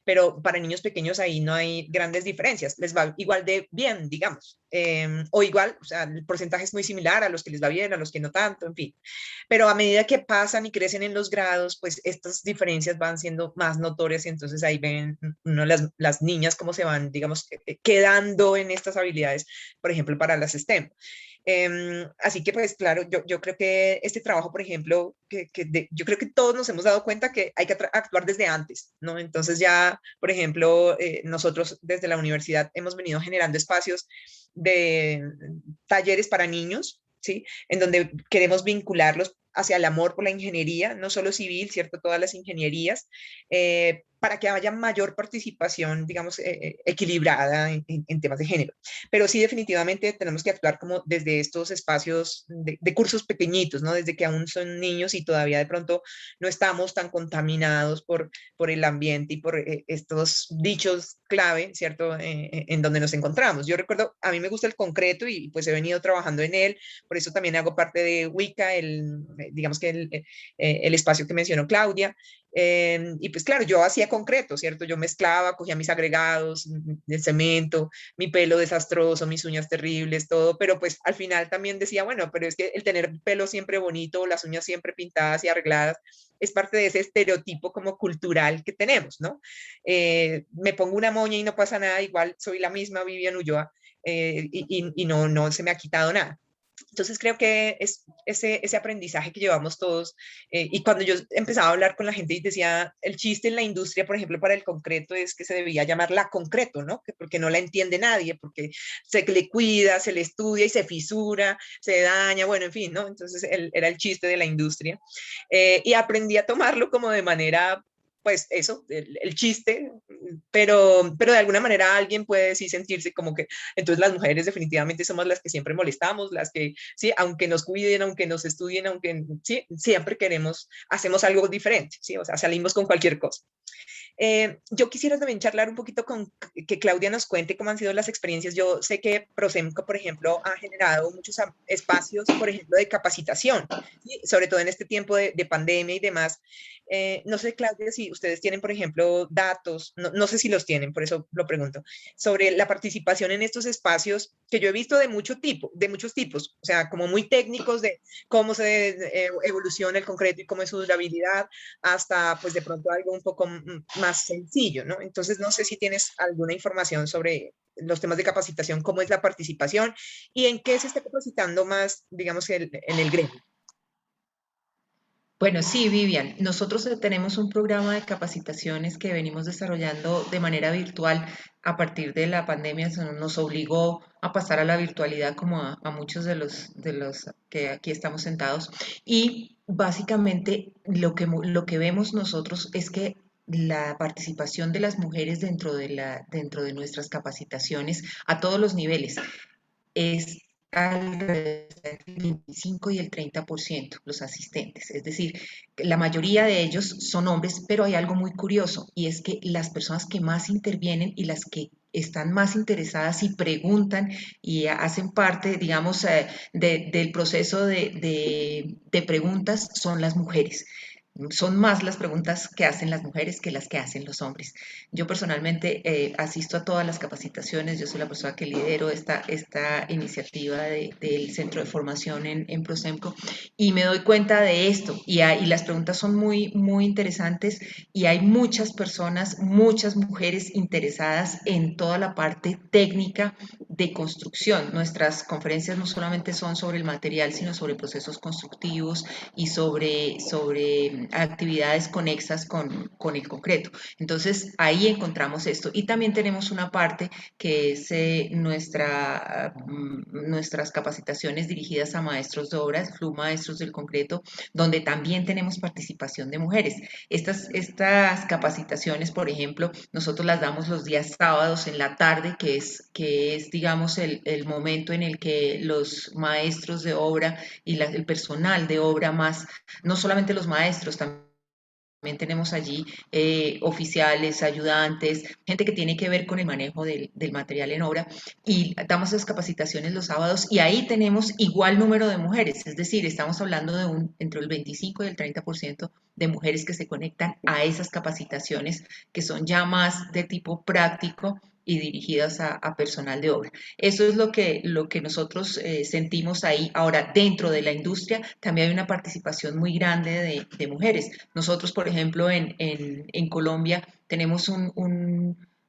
pero para niños pequeños ahí no hay grandes diferencias, les va igual de bien, digamos, o igual, o sea, el porcentaje es muy similar a los que les va bien, a los que no tanto, en fin, pero a medida que pasan y crecen en los grados, pues estas diferencias van siendo más notorias y entonces ahí ven uno las niñas cómo se van, digamos, quedando en estas habilidades, por ejemplo, para las STEM. Así que, pues claro, yo creo que este trabajo, por ejemplo, yo creo que todos nos hemos dado cuenta que hay que actuar desde antes, ¿no? Entonces ya, por ejemplo, nosotros desde la universidad hemos venido generando espacios de talleres para niños, ¿sí? En donde queremos vincularlos hacia el amor por la ingeniería, no solo civil, ¿cierto? Todas las ingenierías, para que haya mayor participación, digamos, equilibrada en temas de género. Pero sí, definitivamente tenemos que actuar como desde estos espacios de cursos pequeñitos, ¿no? Desde que aún son niños y todavía de pronto no estamos tan contaminados por el ambiente y por estos dichos clave, ¿cierto? En donde nos encontramos. Yo recuerdo, a mí me gusta el concreto y pues he venido trabajando en él, por eso también hago parte de Wicca, digamos que el espacio que mencionó Claudia. Y pues claro, yo hacía concreto, ¿cierto? Yo mezclaba, cogía mis agregados, el cemento, mi pelo desastroso, mis uñas terribles, todo, pero pues al final también decía, bueno, pero es que el tener el pelo siempre bonito, las uñas siempre pintadas y arregladas, es parte de ese estereotipo como cultural que tenemos, ¿no? Me pongo una moña y no pasa nada, igual soy la misma Vivian Ulloa y no se me ha quitado nada. Entonces creo que es ese aprendizaje que llevamos todos y cuando yo empezaba a hablar con la gente y decía, el chiste en la industria, por ejemplo, para el concreto es que se debía llamar la concreto, ¿no? Porque no la entiende nadie, porque se le cuida, se le estudia y se fisura, se daña, bueno, en fin, ¿no? Entonces era el chiste de la industria y aprendí a tomarlo como de manera pues eso, el chiste, pero de alguna manera alguien puede sí sentirse como que, entonces las mujeres definitivamente somos las que siempre molestamos, las que, sí, aunque nos cuiden, aunque nos estudien, aunque, sí, siempre hacemos algo diferente, sí, o sea, salimos con cualquier cosa. Yo quisiera también charlar un poquito con que Claudia nos cuente cómo han sido las experiencias. Yo sé que Prosemco, por ejemplo, ha generado muchos espacios, por ejemplo, de capacitación, ¿sí? Sobre todo en este tiempo de pandemia y demás. No sé, Claudia, si ustedes tienen, por ejemplo, datos, no sé si los tienen, por eso lo pregunto, sobre la participación en estos espacios que yo he visto de muchos tipos, o sea, como muy técnicos de cómo se evoluciona el concreto y cómo es su durabilidad, hasta pues de pronto algo un poco más sencillo, ¿no? Entonces, no sé si tienes alguna información sobre los temas de capacitación, cómo es la participación y en qué se está capacitando más, digamos, en el gremio. Bueno, sí, Vivian, nosotros tenemos un programa de capacitaciones que venimos desarrollando de manera virtual a partir de la pandemia. Eso nos obligó a pasar a la virtualidad como a muchos de los que aquí estamos sentados. Y básicamente lo que vemos nosotros es que la participación de las mujeres dentro de nuestras capacitaciones a todos los niveles es alrededor del 25 y el 30% los asistentes. Es decir, la mayoría de ellos son hombres, pero hay algo muy curioso y es que las personas que más intervienen y las que están más interesadas y preguntan y hacen parte, digamos, del proceso de preguntas son las mujeres. Son más las preguntas que hacen las mujeres que las que hacen los hombres. Yo personalmente asisto a todas las capacitaciones, yo soy la persona que lidero esta iniciativa del Centro de Formación en Prosemco y me doy cuenta de esto y las preguntas son muy, muy interesantes y hay muchas personas, muchas mujeres interesadas en toda la parte técnica de construcción. Nuestras conferencias no solamente son sobre el material, sino sobre procesos constructivos y sobre actividades conexas con el concreto. Entonces, ahí encontramos esto. Y también tenemos una parte que es nuestras capacitaciones dirigidas a maestros de obras, FLU Maestros del Concreto, donde también tenemos participación de mujeres. Estas capacitaciones, por ejemplo, nosotros las damos los días sábados en la tarde, que es digamos, el momento en el que los maestros de obra y el personal de obra más, no solamente los maestros, también tenemos allí oficiales, ayudantes, gente que tiene que ver con el manejo del material en obra y damos esas capacitaciones los sábados y ahí tenemos igual número de mujeres, es decir, estamos hablando de entre el 25 y el 30% de mujeres que se conectan a esas capacitaciones que son ya más de tipo práctico y dirigidas a personal de obra. Eso es lo que nosotros sentimos ahí. Ahora, dentro de la industria también hay una participación muy grande de mujeres. Nosotros, por ejemplo, en Colombia tenemos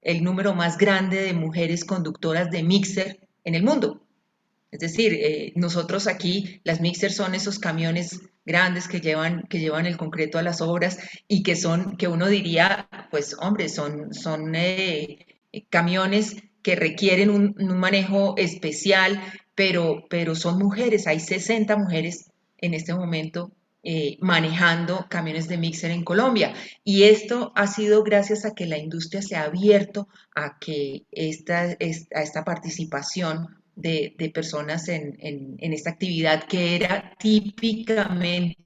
el número más grande de mujeres conductoras de mixer en el mundo. Es decir, nosotros aquí, las mixers son esos camiones grandes que llevan el concreto a las obras y que uno diría, pues hombre, son camiones que requieren un manejo especial, pero son mujeres, hay 60 mujeres en este momento manejando camiones de mixer en Colombia. Y esto ha sido gracias a que la industria se ha abierto a que a esta participación de personas en esta actividad que era típicamente.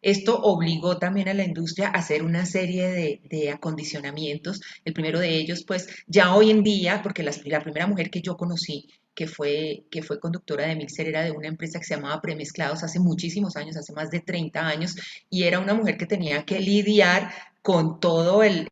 Esto obligó también a la industria a hacer una serie de acondicionamientos. El primero de ellos, pues ya hoy en día, porque la primera mujer que yo conocí que fue conductora de mixer era de una empresa que se llamaba Premezclados hace muchísimos años, hace más de 30 años, y era una mujer que tenía que lidiar con todo el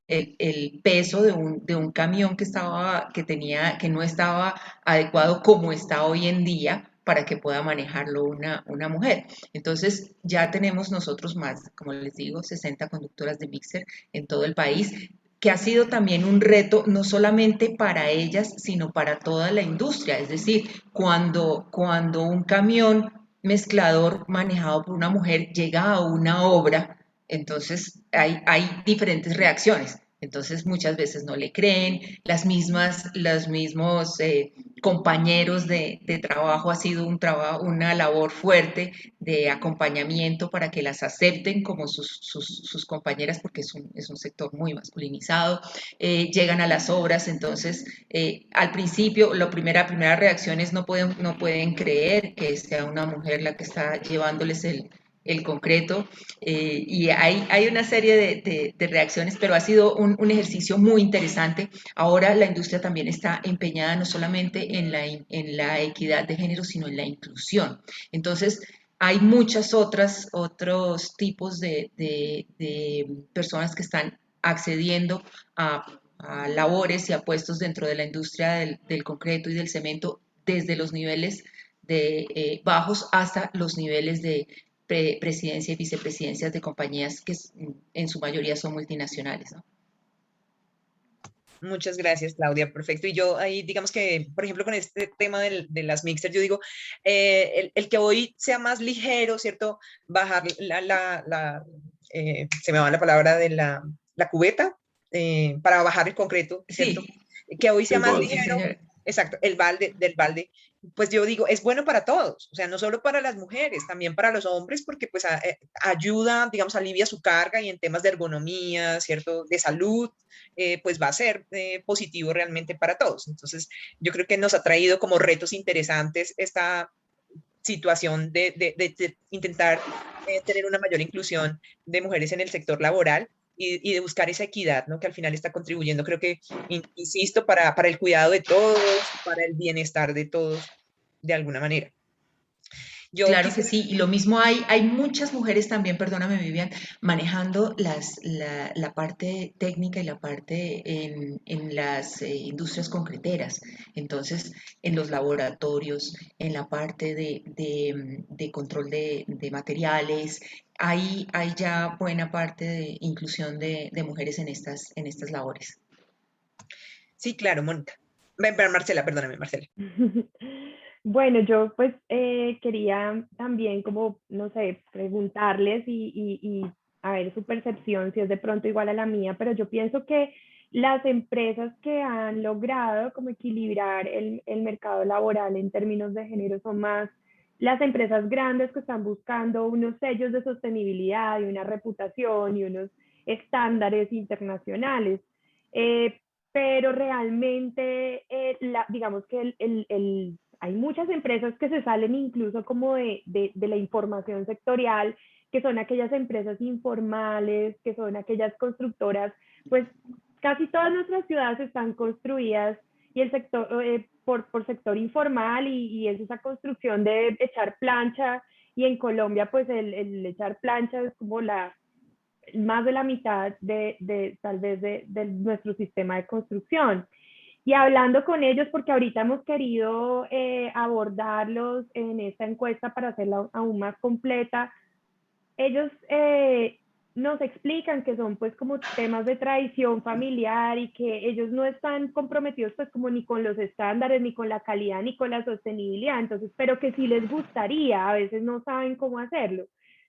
peso de un camión que no estaba adecuado como está hoy en día para que pueda manejarlo una mujer. Entonces ya tenemos nosotros más, como les digo, 60 conductoras de mixer en todo el país, que ha sido también un reto no solamente para ellas, sino para toda la industria. Es decir, cuando un camión mezclador manejado por una mujer llega a una obra, entonces hay diferentes reacciones. Entonces muchas veces no le creen, los mismos compañeros de trabajo ha sido una labor fuerte de acompañamiento para que las acepten como sus compañeras, porque es un sector muy masculinizado. Llegan a las obras, entonces al principio la primera reacción es no pueden creer que sea una mujer la que está llevándoles el concreto, y hay una serie de reacciones, pero ha sido un ejercicio muy interesante. Ahora la industria también está empeñada no solamente en la equidad de género, sino en la inclusión. Entonces, hay muchos otros tipos de personas que están accediendo a labores y a puestos dentro de la industria del concreto y del cemento, desde los niveles de bajos hasta los niveles de presidencia y vicepresidencias de compañías que en su mayoría son multinacionales, ¿no? Muchas gracias, Claudia. Perfecto. Y yo ahí, digamos que, por ejemplo, con este tema de las mixers, yo digo, el que hoy sea más ligero, ¿cierto? Bajar se me va la palabra de la cubeta, para bajar el concreto, ¿cierto? Sí. Que hoy sea El más balde. Sí, ligero, señora. exacto, del balde, pues yo digo, es bueno para todos, o sea, no solo para las mujeres, también para los hombres, porque pues ayuda, digamos, alivia su carga y en temas de ergonomía, ¿cierto? De salud, pues va a ser positivo realmente para todos. Entonces, yo creo que nos ha traído como retos interesantes esta situación de intentar tener una mayor inclusión de mujeres en el sector laboral y de buscar esa equidad, ¿no? Que al final está contribuyendo, creo que, insisto, para el cuidado de todos, para el bienestar de todos, de alguna manera. Yo Claro que quisiera... sí, y lo mismo hay muchas mujeres también, perdóname Vivian, manejando la parte técnica y la parte en las industrias concreteras. Entonces, en los laboratorios, en la parte de control de materiales, hay ya buena parte de inclusión de mujeres en estas labores. Sí, claro, Mónica. Marcela, perdóname, Marcela. Bueno, yo pues quería también como, no sé, preguntarles y a ver su percepción, si es de pronto igual a la mía, pero yo pienso que las empresas que han logrado como equilibrar el mercado laboral en términos de género son más las empresas grandes que están buscando unos sellos de sostenibilidad y una reputación y unos estándares internacionales. Eh, pero realmente, digamos que hay muchas empresas que se salen incluso como de la información sectorial, que son aquellas empresas informales, que son aquellas constructoras, pues casi todas nuestras ciudades están construidas y el sector, por sector informal y es esa construcción de echar plancha y en Colombia pues el echar plancha es como más de la mitad tal vez de nuestro sistema de construcción. Y hablando con ellos, porque ahorita hemos querido abordarlos en esta encuesta para hacerla aún más completa, ellos nos explican que son pues como temas de tradición familiar y que ellos no están comprometidos pues como ni con los estándares, ni con la calidad, ni con la sostenibilidad, entonces, pero que sí les gustaría, a veces no saben cómo hacerlo.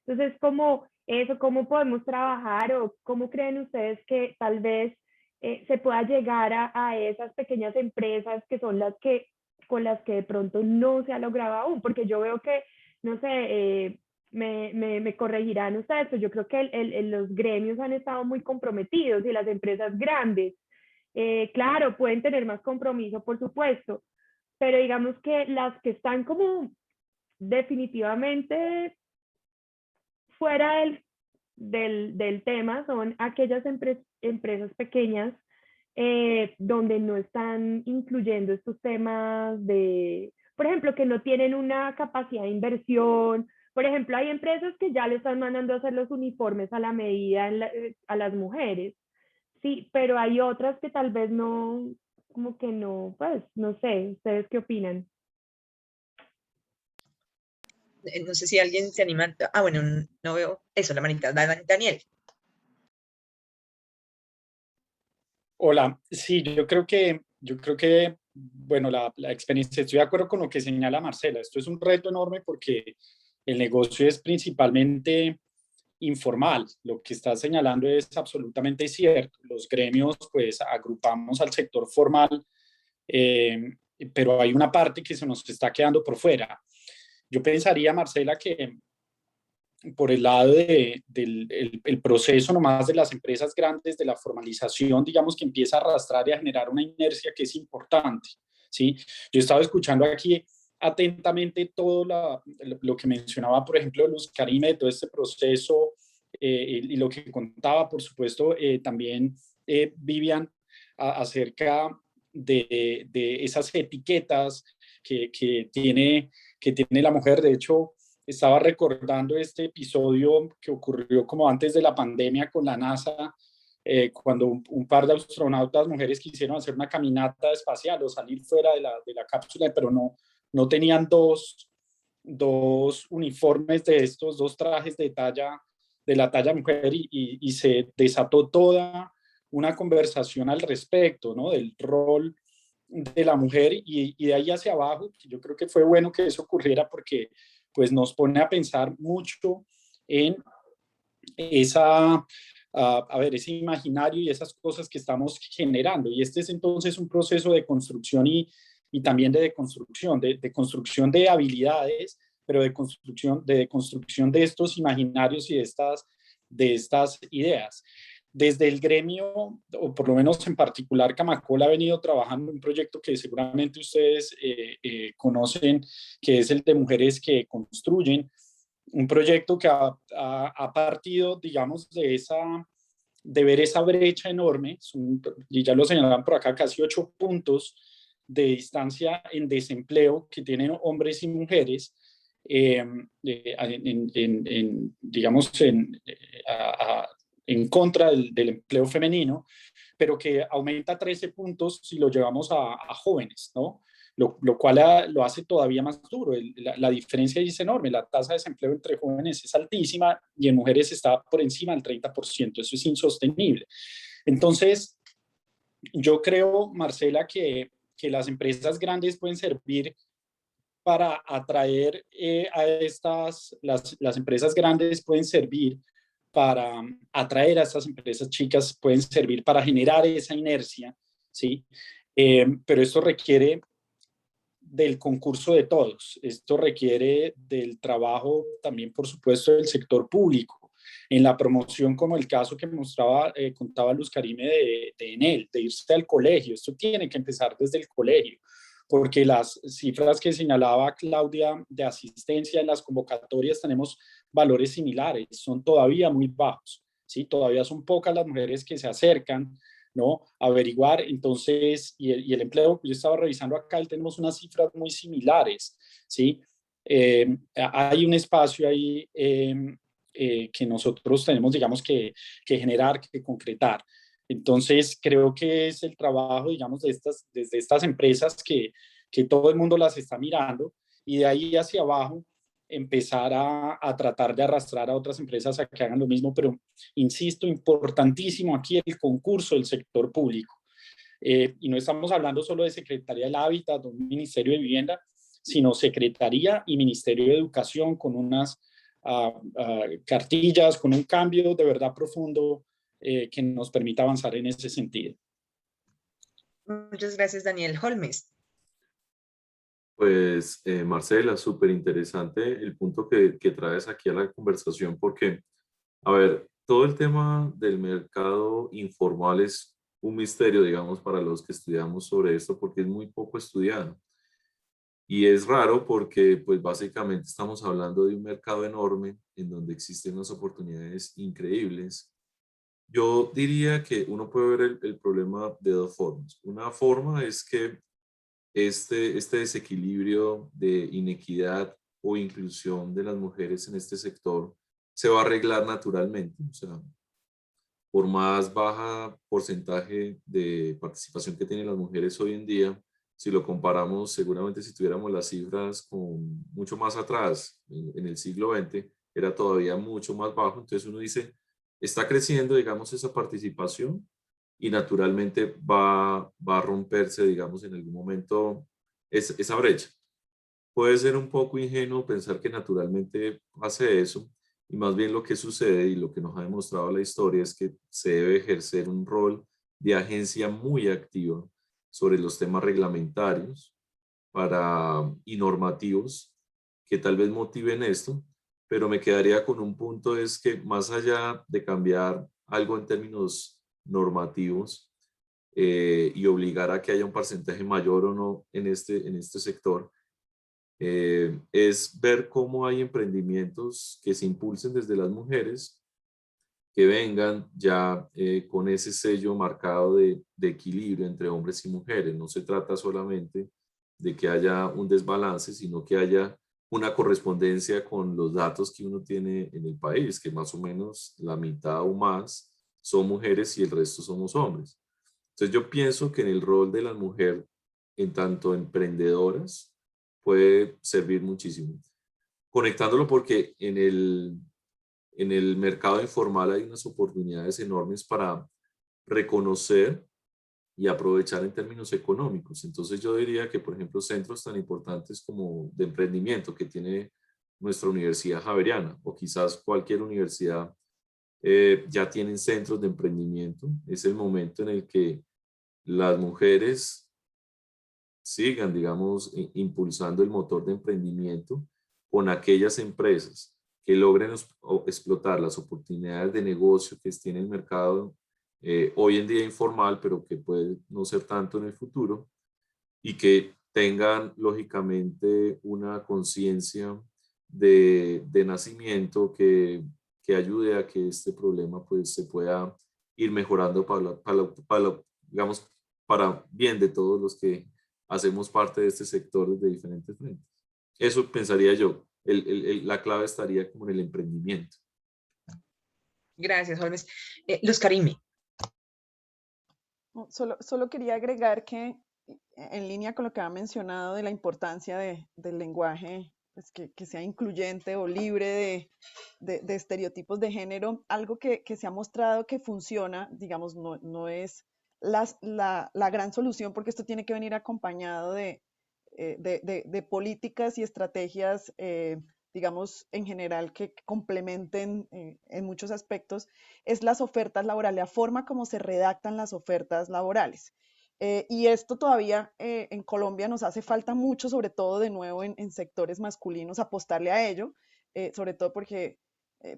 Entonces, como eso, ¿cómo podemos trabajar o cómo creen ustedes que tal vez se pueda llegar a esas pequeñas empresas que son las que con las que de pronto no se ha logrado aún? Porque yo veo que, no sé, me corregirán ustedes, pero yo creo que los gremios han estado muy comprometidos y las empresas grandes, claro, pueden tener más compromiso, por supuesto, pero digamos que las que están como definitivamente fuera del tema son aquellas empresas pequeñas donde no están incluyendo estos temas de, por ejemplo, que no tienen una capacidad de inversión. Por ejemplo, hay empresas que ya le están mandando a hacer los uniformes a la medida a las mujeres, sí, pero hay otras que tal vez no, como que no, pues no sé, ¿ustedes qué opinan? No sé si alguien se anima. Ah, bueno, no veo eso, la manita. Daniel. Hola, sí, yo creo que, bueno, la experiencia, estoy de acuerdo con lo que señala Marcela. Esto es un reto enorme porque el negocio es principalmente informal. Lo que está señalando es absolutamente cierto. Los gremios, pues, agrupamos al sector formal, eh, pero hay una parte que se nos está quedando por fuera. Yo pensaría, Marcela, que por el lado del el proceso nomás de las empresas grandes, de la formalización, digamos que empieza a arrastrar y a generar una inercia que es importante, ¿sí? Yo he estado escuchando aquí atentamente todo lo que mencionaba, por ejemplo, Luz Karime, de todo este proceso y lo que contaba, por supuesto, también Vivian, acerca de esas etiquetas que tiene la mujer. De hecho, estaba recordando este episodio que ocurrió como antes de la pandemia con la NASA, cuando un par de astronautas mujeres quisieron hacer una caminata espacial o salir fuera de la cápsula, pero no tenían dos uniformes de estos, dos trajes de la talla mujer, y se desató toda una conversación al respecto, ¿no? Del rol de la mujer, y de ahí hacia abajo. Yo creo que fue bueno que eso ocurriera porque pues nos pone a pensar mucho en ese imaginario y esas cosas que estamos generando. Y este es entonces un proceso de construcción y también de deconstrucción, de construcción de habilidades, pero de construcción de estos imaginarios y de estas ideas. Desde el gremio, o por lo menos en particular Camacola, ha venido trabajando en un proyecto que seguramente ustedes conocen, que es el de Mujeres que Construyen, un proyecto que ha partido, digamos, de ver esa brecha enorme, y ya lo señalaban por acá, casi 8 puntos de distancia en desempleo que tienen hombres y mujeres, digamos, en contra del empleo femenino, pero que aumenta 13 puntos si lo llevamos a jóvenes, ¿no? Lo cual lo hace todavía más duro. La diferencia es enorme. La tasa de desempleo entre jóvenes es altísima y en mujeres está por encima del 30%. Eso es insostenible. Entonces, yo creo, Marcela, que las empresas grandes pueden servir para atraer las empresas grandes pueden servir para atraer a estas empresas chicas, pueden servir para generar esa inercia, ¿sí? Pero esto requiere del concurso de todos. Esto requiere del trabajo también, por supuesto, del sector público, en la promoción, como el caso que contaba Luz Karime de Enel, de irse al colegio. Esto tiene que empezar desde el colegio, porque las cifras que señalaba Claudia de asistencia en las convocatorias tenemos valores similares, son todavía muy bajos, ¿sí? Todavía son pocas las mujeres que se acercan, ¿no? Averiguar, entonces, y el empleo, yo estaba revisando acá, tenemos unas cifras muy similares, ¿sí? Hay un espacio ahí que nosotros tenemos, digamos, que generar, que concretar. Entonces, creo que es el trabajo, digamos, desde estas empresas que todo el mundo las está mirando, y de ahí hacia abajo empezar a tratar de arrastrar a otras empresas a que hagan lo mismo, pero insisto, importantísimo aquí el concurso del sector público. Y no estamos hablando solo de Secretaría del Hábitat o un Ministerio de Vivienda, sino Secretaría y Ministerio de Educación con unas cartillas, con un cambio de verdad profundo que nos permita avanzar en ese sentido. Muchas gracias, Daniel. Holmes. Pues, Marcela, súper interesante el punto que traes aquí a la conversación, porque, a ver, todo el tema del mercado informal es un misterio, digamos, para los que estudiamos sobre esto, porque es muy poco estudiado. Y es raro porque, pues, básicamente estamos hablando de un mercado enorme en donde existen unas oportunidades increíbles. Yo diría que uno puede ver el problema de dos formas. Una forma es que este desequilibrio de inequidad o inclusión de las mujeres en este sector se va a arreglar naturalmente. O sea, por más baja porcentaje de participación que tienen las mujeres hoy en día, si lo comparamos, seguramente si tuviéramos las cifras con mucho más atrás, en el siglo XX, era todavía mucho más bajo. Entonces uno dice, está creciendo, digamos, esa participación, y naturalmente va a romperse, digamos, en algún momento esa brecha. Puede ser un poco ingenuo pensar que naturalmente hace eso, y más bien lo que sucede y lo que nos ha demostrado la historia es que se debe ejercer un rol de agencia muy activa sobre los temas reglamentarios y normativos que tal vez motiven esto, pero me quedaría con un punto: es que más allá de cambiar algo en términos normativos y obligar a que haya un porcentaje mayor o no en este sector, es ver cómo hay emprendimientos que se impulsen desde las mujeres, que vengan ya con ese sello marcado de equilibrio entre hombres y mujeres. No se trata solamente de que haya un desbalance, sino que haya una correspondencia con los datos que uno tiene en el país, que más o menos la mitad o más son mujeres y el resto somos hombres. Entonces yo pienso que en el rol de la mujer, en tanto emprendedoras, puede servir muchísimo. Conectándolo porque en el mercado informal hay unas oportunidades enormes para reconocer y aprovechar en términos económicos. Entonces yo diría que, por ejemplo, centros tan importantes como de emprendimiento que tiene nuestra Universidad Javeriana o quizás cualquier universidad ya tienen centros de emprendimiento. Es el momento en el que las mujeres sigan, digamos, impulsando el motor de emprendimiento con aquellas empresas que logren explotar las oportunidades de negocio que tiene el mercado hoy en día informal, pero que puede no ser tanto en el futuro, y que tengan lógicamente una conciencia de nacimiento que ayude a que este problema pues se pueda ir mejorando digamos, para bien de todos los que hacemos parte de este sector desde diferentes frentes. Eso pensaría yo. La clave estaría como en el emprendimiento. Gracias, Holmes. Luz Karime. Solo quería agregar que en línea con lo que ha mencionado de la importancia del lenguaje, pues que sea incluyente o libre de estereotipos de género, algo que se ha mostrado que funciona, digamos, no es la gran solución, porque esto tiene que venir acompañado de políticas y estrategias, digamos, en general que complementen en muchos aspectos, es las ofertas laborales, la forma como se redactan las ofertas laborales. Y esto todavía en Colombia nos hace falta mucho, sobre todo de nuevo en sectores masculinos, apostarle a ello, sobre todo porque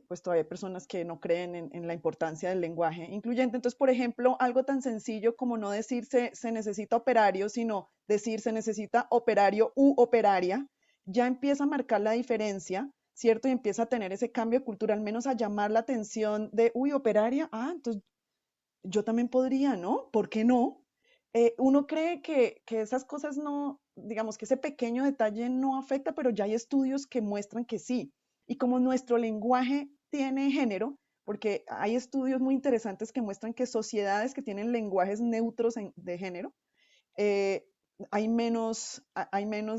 pues todavía hay personas que no creen en la importancia del lenguaje incluyente. Entonces, por ejemplo, algo tan sencillo como no decir se necesita operario, sino decir se necesita operario u operaria, ya empieza a marcar la diferencia, ¿cierto? Y empieza a tener ese cambio cultural, al menos a llamar la atención de, uy, operaria, entonces yo también podría, ¿no? ¿Por qué no? Uno cree que esas cosas no, digamos que ese pequeño detalle no afecta, pero ya hay estudios que muestran que sí. Y como nuestro lenguaje tiene género, porque hay estudios muy interesantes que muestran que sociedades que tienen lenguajes neutros de género, eh, hay menos,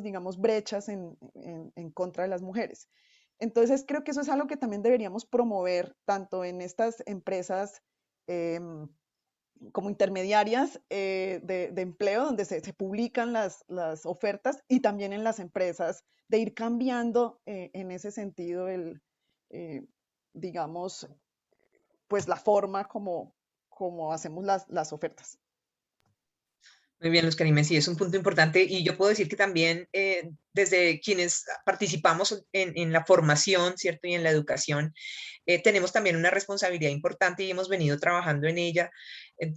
digamos, brechas en contra de las mujeres. Entonces, creo que eso es algo que también deberíamos promover tanto en estas empresas como intermediarias de empleo, donde se publican las ofertas, y también en las empresas, de ir cambiando en ese sentido digamos, pues la forma como hacemos las ofertas. Muy bien, Luz Karime, sí, es un punto importante, y yo puedo decir que también desde quienes participamos en la formación, ¿cierto? Y en la educación, tenemos también una responsabilidad importante y hemos venido trabajando en ella.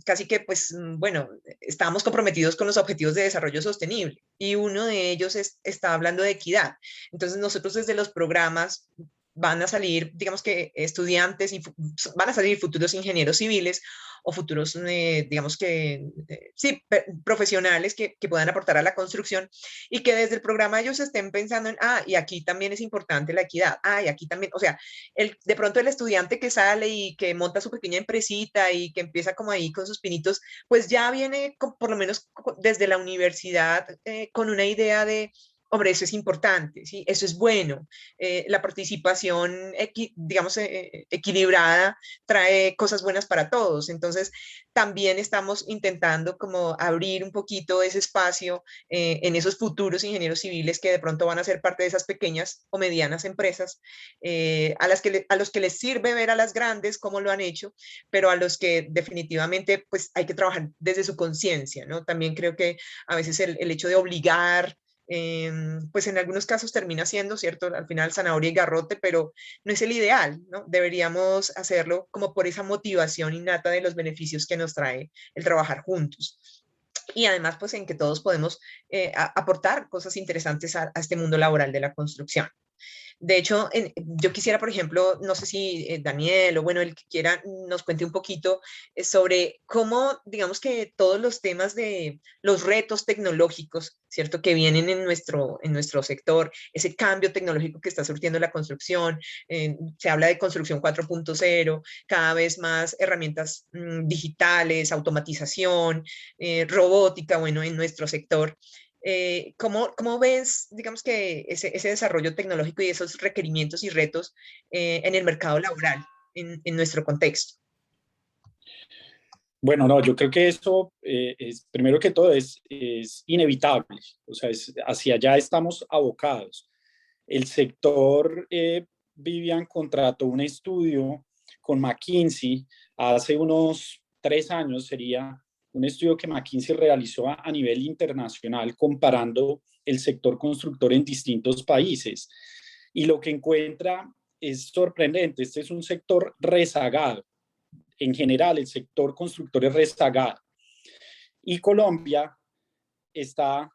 Casi que, pues, bueno, estamos comprometidos con los objetivos de desarrollo sostenible, y uno de ellos está hablando de equidad. Entonces, nosotros desde los programas van a salir, digamos que estudiantes, y van a salir futuros ingenieros civiles o futuros, digamos que, sí, profesionales que puedan aportar a la construcción, y que desde el programa ellos estén pensando en, y aquí también es importante la equidad, y aquí también, o sea, de pronto el estudiante que sale y que monta su pequeña empresita y que empieza como ahí con sus pinitos, pues ya viene por lo menos desde la universidad con una idea de, hombre, eso es importante, ¿sí? Eso es bueno. La participación, digamos, equilibrada trae cosas buenas para todos. Entonces, también estamos intentando como abrir un poquito ese espacio en esos futuros ingenieros civiles que de pronto van a ser parte de esas pequeñas o medianas empresas, a los que les sirve ver a las grandes cómo lo han hecho, pero a los que definitivamente pues hay que trabajar desde su conciencia, ¿no? También creo que a veces el hecho de obligar, pues en algunos casos termina siendo, ¿cierto? Al final zanahoria y garrote, pero no es el ideal, ¿no? Deberíamos hacerlo como por esa motivación innata de los beneficios que nos trae el trabajar juntos. y además pues en que todos podemos aportar cosas interesantes a este mundo laboral de la construcción. De hecho, yo quisiera, por ejemplo, no sé si Daniel o bueno, el que quiera nos cuente un poquito sobre cómo, digamos que todos los temas de los retos tecnológicos, ¿cierto? Que vienen en nuestro sector, ese cambio tecnológico que está surtiendo la construcción, se habla de construcción 4.0, cada vez más herramientas digitales, automatización, robótica, bueno, en nuestro sector. ¿Cómo ves, digamos que ese desarrollo tecnológico y esos requerimientos y retos en el mercado laboral, en nuestro contexto? Bueno, no, yo creo que eso, primero que todo, es inevitable. O sea, hacia allá estamos abocados. El sector, Vivian contrató un estudio con McKinsey hace unos 3 años, sería un estudio que McKinsey realizó a nivel internacional comparando el sector constructor en distintos países. Y lo que encuentra es sorprendente. Este es un sector rezagado. En general, el sector constructor es rezagado. Y Colombia está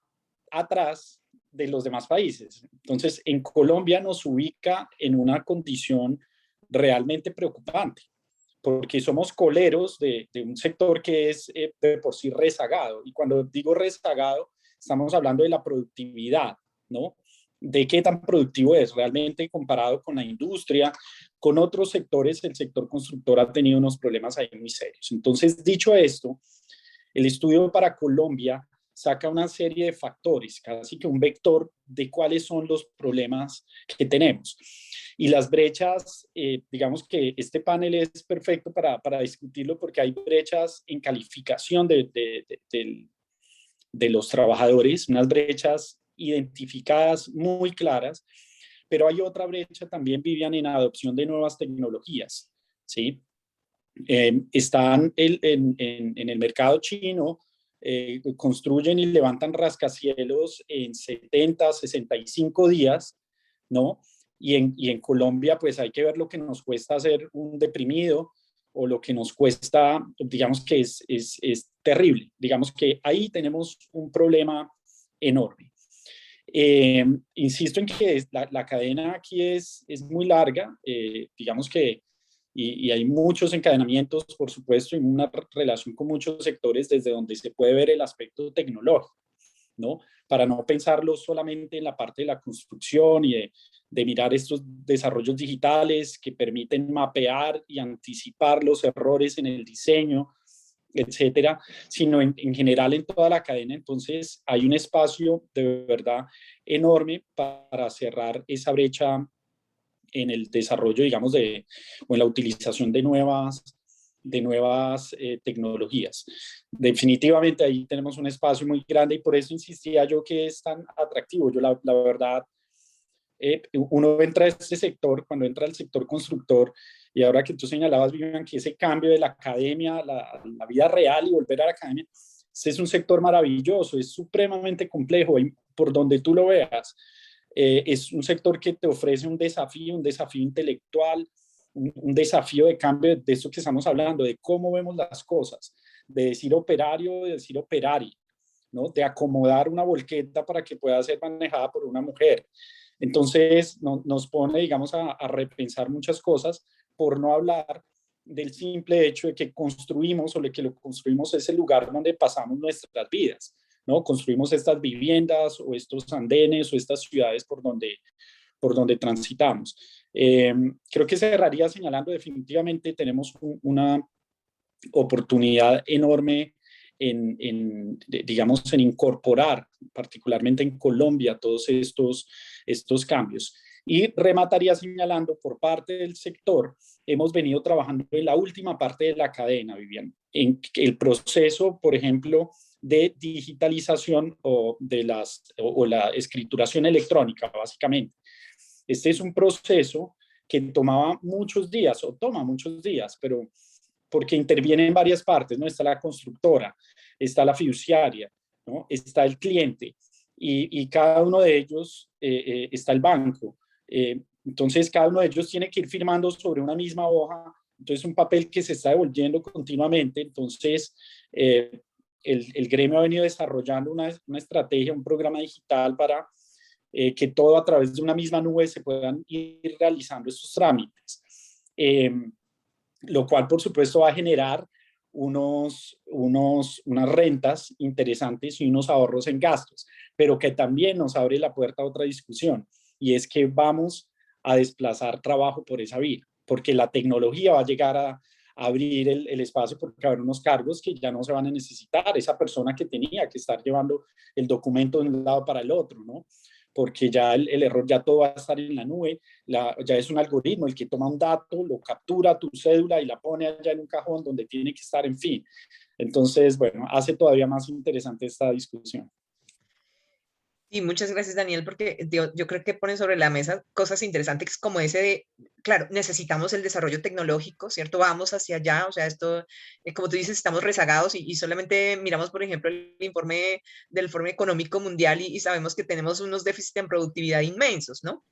atrás de los demás países. Entonces, en Colombia nos ubica en una condición realmente preocupante, porque somos coleros de un sector que es de por sí rezagado. Y cuando digo rezagado, estamos hablando de la productividad, ¿no? De qué tan productivo es realmente comparado con la industria, con otros sectores. El sector constructor ha tenido unos problemas ahí muy serios. Entonces, dicho esto, el estudio para Colombia saca una serie de factores, casi que un vector de cuáles son los problemas que tenemos. Y las brechas, digamos que este panel es perfecto para discutirlo, porque hay brechas en calificación de los trabajadores, unas brechas identificadas muy claras, pero hay otra brecha también, Vivian, en adopción de nuevas tecnologías, ¿sí? Están en el mercado chino, construyen y levantan rascacielos en 70, 65 días, ¿no? Y en Colombia, pues hay que ver lo que nos cuesta hacer un deprimido, o lo que nos cuesta, digamos que es terrible. Digamos que ahí tenemos un problema enorme. Insisto en que la cadena aquí es muy larga, digamos que, y hay muchos encadenamientos, por supuesto, y una relación con muchos sectores desde donde se puede ver el aspecto tecnológico, ¿no? Para no pensarlo solamente en la parte de la construcción y de mirar estos desarrollos digitales que permiten mapear y anticipar los errores en el diseño, etcétera, sino en general en toda la cadena. Entonces hay un espacio de verdad enorme para cerrar esa brecha en el desarrollo, digamos, o en la utilización de nuevas tecnologías. Definitivamente ahí tenemos un espacio muy grande, y por eso insistía yo que es tan atractivo. Yo la verdad, uno entra a este sector, cuando entra al sector constructor, y ahora que tú señalabas, Vivian, que ese cambio de la academia, la vida real y volver a la academia, este es un sector maravilloso, es supremamente complejo, y por donde tú lo veas, es un sector que te ofrece un desafío intelectual, un desafío de cambio de esto que estamos hablando, de cómo vemos las cosas, de decir operario, de decir operario, ¿no? De acomodar una volqueta para que pueda ser manejada por una mujer. Entonces nos pone, digamos, a repensar muchas cosas, por no hablar del simple hecho de que construimos, o de que lo construimos es el lugar donde pasamos nuestras vidas, ¿no? Construimos estas viviendas o estos andenes o estas ciudades por donde transitamos. Creo que cerraría señalando, definitivamente tenemos una oportunidad enorme digamos, en incorporar, particularmente en Colombia, todos estos cambios. Y remataría señalando, por parte del sector, hemos venido trabajando en la última parte de la cadena, Vivian, en el proceso, por ejemplo, de digitalización o la escrituración electrónica, básicamente. Este es un proceso que tomaba muchos días, o toma muchos días, pero porque interviene en varias partes, ¿no? Está la constructora, está la fiduciaria, ¿no? Está el cliente, y cada uno de ellos, está el banco. Entonces, cada uno de ellos tiene que ir firmando sobre una misma hoja. Entonces, un papel que se está devolviendo continuamente. Entonces, el gremio ha venido desarrollando una estrategia, un programa digital para que todo a través de una misma nube se puedan ir realizando estos trámites. Lo cual, por supuesto, va a generar unas rentas interesantes y unos ahorros en gastos, pero que también nos abre la puerta a otra discusión, y es que vamos a desplazar trabajo por esa vía, porque la tecnología va a llegar a abrir el espacio, porque va a haber unos cargos que ya no se van a necesitar, esa persona que tenía que estar llevando el documento de un lado para el otro, ¿no? Porque ya el error, ya todo va a estar en la nube, ya es un algoritmo el que toma un dato, lo captura tu cédula y la pone allá en un cajón donde tiene que estar, en fin. Entonces, bueno, hace todavía más interesante esta discusión. Y muchas gracias, Daniel, porque yo creo que ponen sobre la mesa cosas interesantes como ese de, claro, necesitamos el desarrollo tecnológico, ¿cierto? Vamos hacia allá, o sea, esto, como tú dices, estamos rezagados y solamente miramos, por ejemplo, el informe del Foro Económico Mundial y sabemos que tenemos unos déficits en productividad inmensos, ¿no?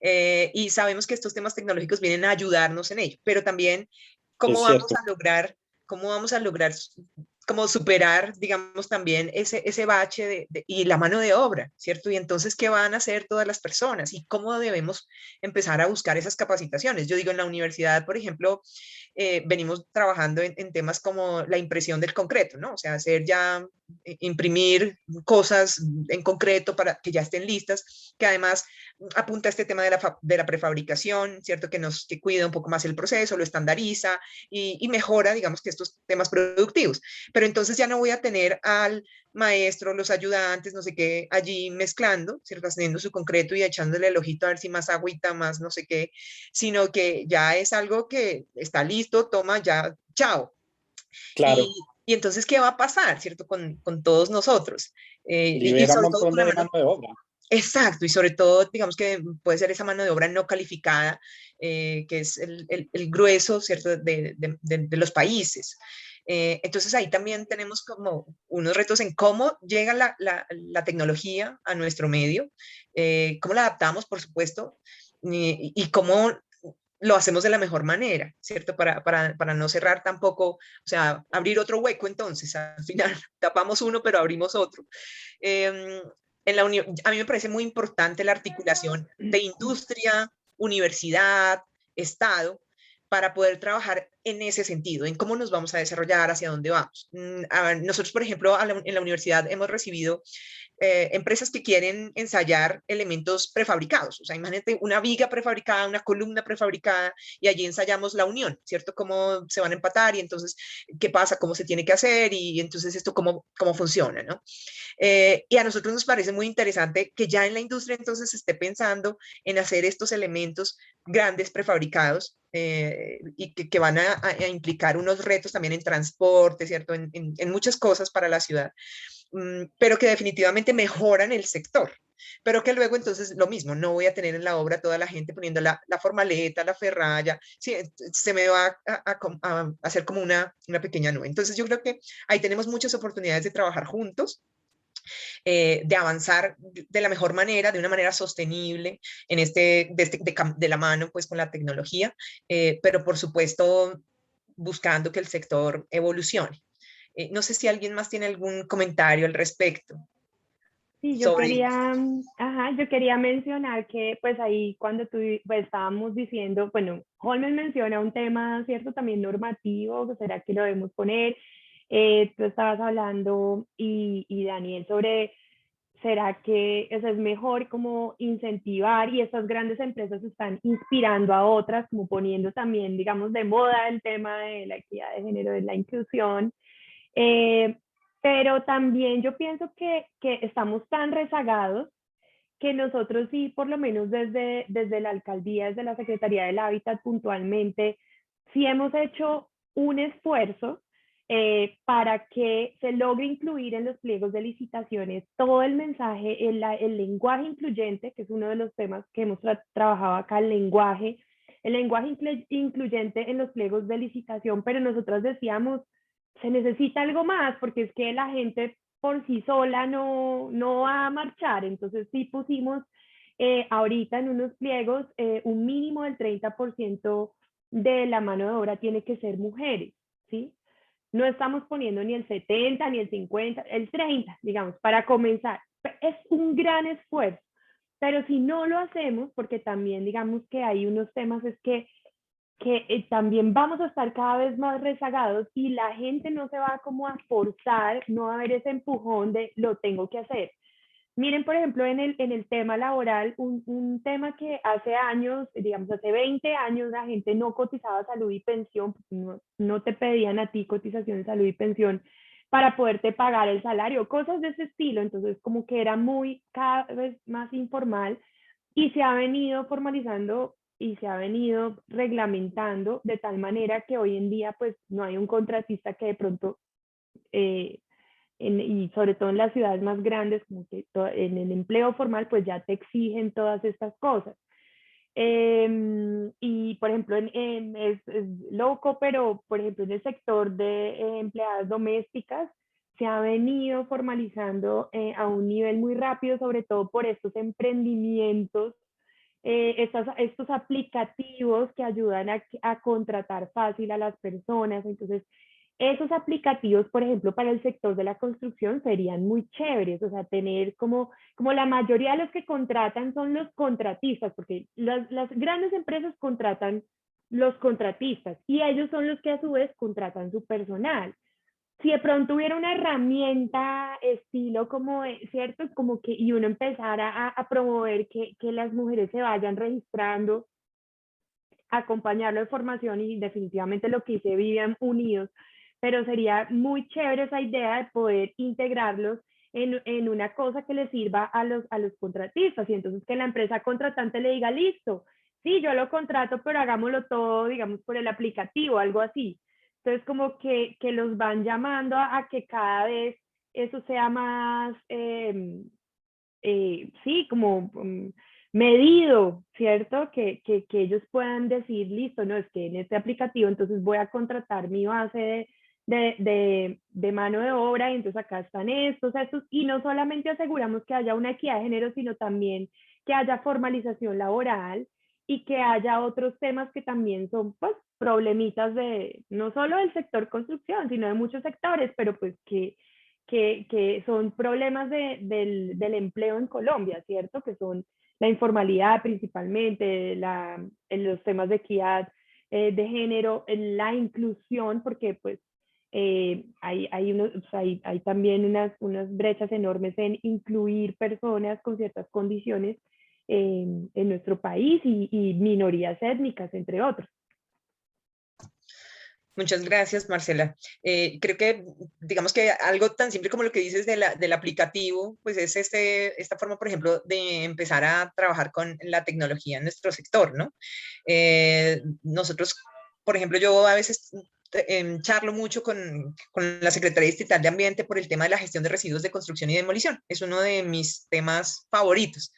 Y sabemos que estos temas tecnológicos vienen a ayudarnos en ello, pero también cómo Es vamos cierto. a lograr, cómo vamos a lograr como superar, digamos, también ese bache y la mano de obra, ¿cierto? Y entonces, ¿qué van a hacer todas las personas? ¿Y cómo debemos empezar a buscar esas capacitaciones? Yo digo, en la universidad, por ejemplo, venimos trabajando en temas como la impresión del concreto, ¿no? O sea, hacer ya, imprimir cosas en concreto para que ya estén listas, que además apunta a este tema de la prefabricación, ¿cierto? Que cuida un poco más el proceso, lo estandariza y mejora, digamos, que estos temas productivos. Pero entonces ya no voy a tener al maestro, los ayudantes, no sé qué, allí mezclando, ¿cierto? Haciendo su concreto y echándole el ojito a ver si más agüita, más no sé qué, sino que ya es algo que está listo, toma ya, chao. Claro. Y entonces, ¿qué va a pasar, ¿cierto? Con todos nosotros. Y Libera un sobre todo montón con la de mano. mano de obra. Exacto, y sobre todo, digamos que puede ser esa mano de obra no calificada, que es el grueso, ¿cierto?, de los países. Entonces ahí también tenemos como unos retos en cómo llega la tecnología a nuestro medio, cómo la adaptamos, por supuesto, y cómo lo hacemos de la mejor manera, ¿cierto? Para no cerrar tampoco, o sea, abrir otro hueco entonces, al final tapamos uno, pero abrimos otro. Eh, a mí me parece muy importante la articulación de industria, universidad, Estado, para poder trabajar en ese sentido, en cómo nos vamos a desarrollar, hacia dónde vamos. Nosotros, por ejemplo, en la universidad hemos recibido empresas que quieren ensayar elementos prefabricados. O sea, imagínate una viga prefabricada, una columna prefabricada, y allí ensayamos la unión, ¿cierto? Cómo se van a empatar y entonces qué pasa, cómo se tiene que hacer y entonces esto cómo funciona, ¿no? Y a nosotros nos parece muy interesante que ya en la industria entonces se esté pensando en hacer estos elementos grandes prefabricados y que van a implicar unos retos también en transporte, ¿cierto? En muchas cosas para la ciudad, pero que definitivamente mejoran el sector. Pero que luego entonces lo mismo, no voy a tener en la obra toda la gente poniendo la formaleta, la ferralla, sí, se me va a hacer como una pequeña nube. Entonces yo creo que ahí tenemos muchas oportunidades de trabajar juntos, de avanzar de la mejor manera, de una manera sostenible, de la mano pues con la tecnología, pero por supuesto buscando que el sector evolucione. No sé si alguien más tiene algún comentario al respecto. Sí, Sobre... yo quería mencionar que pues ahí cuando pues, estábamos diciendo, bueno, Holmen menciona un tema, ¿cierto? También normativo, ¿será que lo debemos poner? Tú estabas hablando y Daniel sobre, ¿será que eso es mejor como incentivar y estas grandes empresas están inspirando a otras, como poniendo también, digamos, de moda el tema de la equidad de género, de la inclusión? Pero también yo pienso que estamos tan rezagados que nosotros sí, por lo menos desde la alcaldía, desde la Secretaría del Hábitat puntualmente, sí hemos hecho un esfuerzo para que se logre incluir en los pliegos de licitaciones todo el mensaje, el lenguaje incluyente, que es uno de los temas que hemos trabajado acá, el lenguaje incluyente en los pliegos de licitación, pero nosotros decíamos, se necesita algo más, porque es que la gente por sí sola no va a marchar. Entonces sí pusimos ahorita en unos pliegos un mínimo del 30% de la mano de obra tiene que ser mujeres, ¿sí? no estamos poniendo ni el 70, ni el 50, el 30, digamos, para comenzar. Es un gran esfuerzo, pero si no lo hacemos, porque también digamos que hay unos temas, es que también vamos a estar cada vez más rezagados y la gente no se va como a forzar, no va a haber ese empujón de lo tengo que hacer. Miren, por ejemplo, en el tema laboral, un tema que hace años, digamos, hace 20 años, la gente no cotizaba salud y pensión, no te pedían a ti cotización de salud y pensión para poderte pagar el salario, cosas de ese estilo. Entonces, como que era muy, cada vez más informal y se ha venido formalizando y se ha venido reglamentando de tal manera que hoy en día, pues, no hay un contratista que de pronto... y sobre todo en las ciudades más grandes, como que en el empleo formal, pues ya te exigen todas estas cosas. Y por ejemplo, es loco, pero por ejemplo en el sector de empleadas domésticas se ha venido formalizando a un nivel muy rápido, sobre todo por estos emprendimientos, estos aplicativos que ayudan a contratar fácil a las personas. Entonces, esos aplicativos, por ejemplo, para el sector de la construcción serían muy chéveres, o sea, tener como la mayoría de los que contratan son los contratistas, porque las grandes empresas contratan los contratistas y ellos son los que a su vez contratan su personal. Si de pronto hubiera una herramienta estilo como, ¿cierto? Como que, y uno empezara a promover que las mujeres se vayan registrando, acompañarlo de formación y definitivamente lo que hice Vivian Unidos, pero sería muy chévere esa idea de poder integrarlos en una cosa que les sirva a los contratistas y entonces que la empresa contratante le diga, listo, sí, yo lo contrato, pero hagámoslo todo, digamos, por el aplicativo, algo así. Entonces, como que los van llamando a que cada vez eso sea más, sí, como medido, ¿cierto? Que ellos puedan decir, listo, no, es que en este aplicativo entonces voy a contratar mi base de mano de obra y entonces acá están estos, y no solamente aseguramos que haya una equidad de género, sino también que haya formalización laboral y que haya otros temas que también son, pues, problemitas de, no solo del sector construcción, sino de muchos sectores, pero pues que son problemas del empleo en Colombia, ¿cierto? Que son la informalidad principalmente, en los temas de equidad de género, en la inclusión, porque pues hay también unas brechas enormes en incluir personas con ciertas condiciones en nuestro país y minorías étnicas, entre otros. Muchas gracias, Marcela. Creo que, digamos que algo tan simple como lo que dices del aplicativo, pues es esta forma, por ejemplo, de empezar a trabajar con la tecnología en nuestro sector, ¿no? Nosotros, por ejemplo, yo a veces charlo mucho con la Secretaría Distrital de Ambiente por el tema de la gestión de residuos de construcción y demolición. Es uno de mis temas favoritos,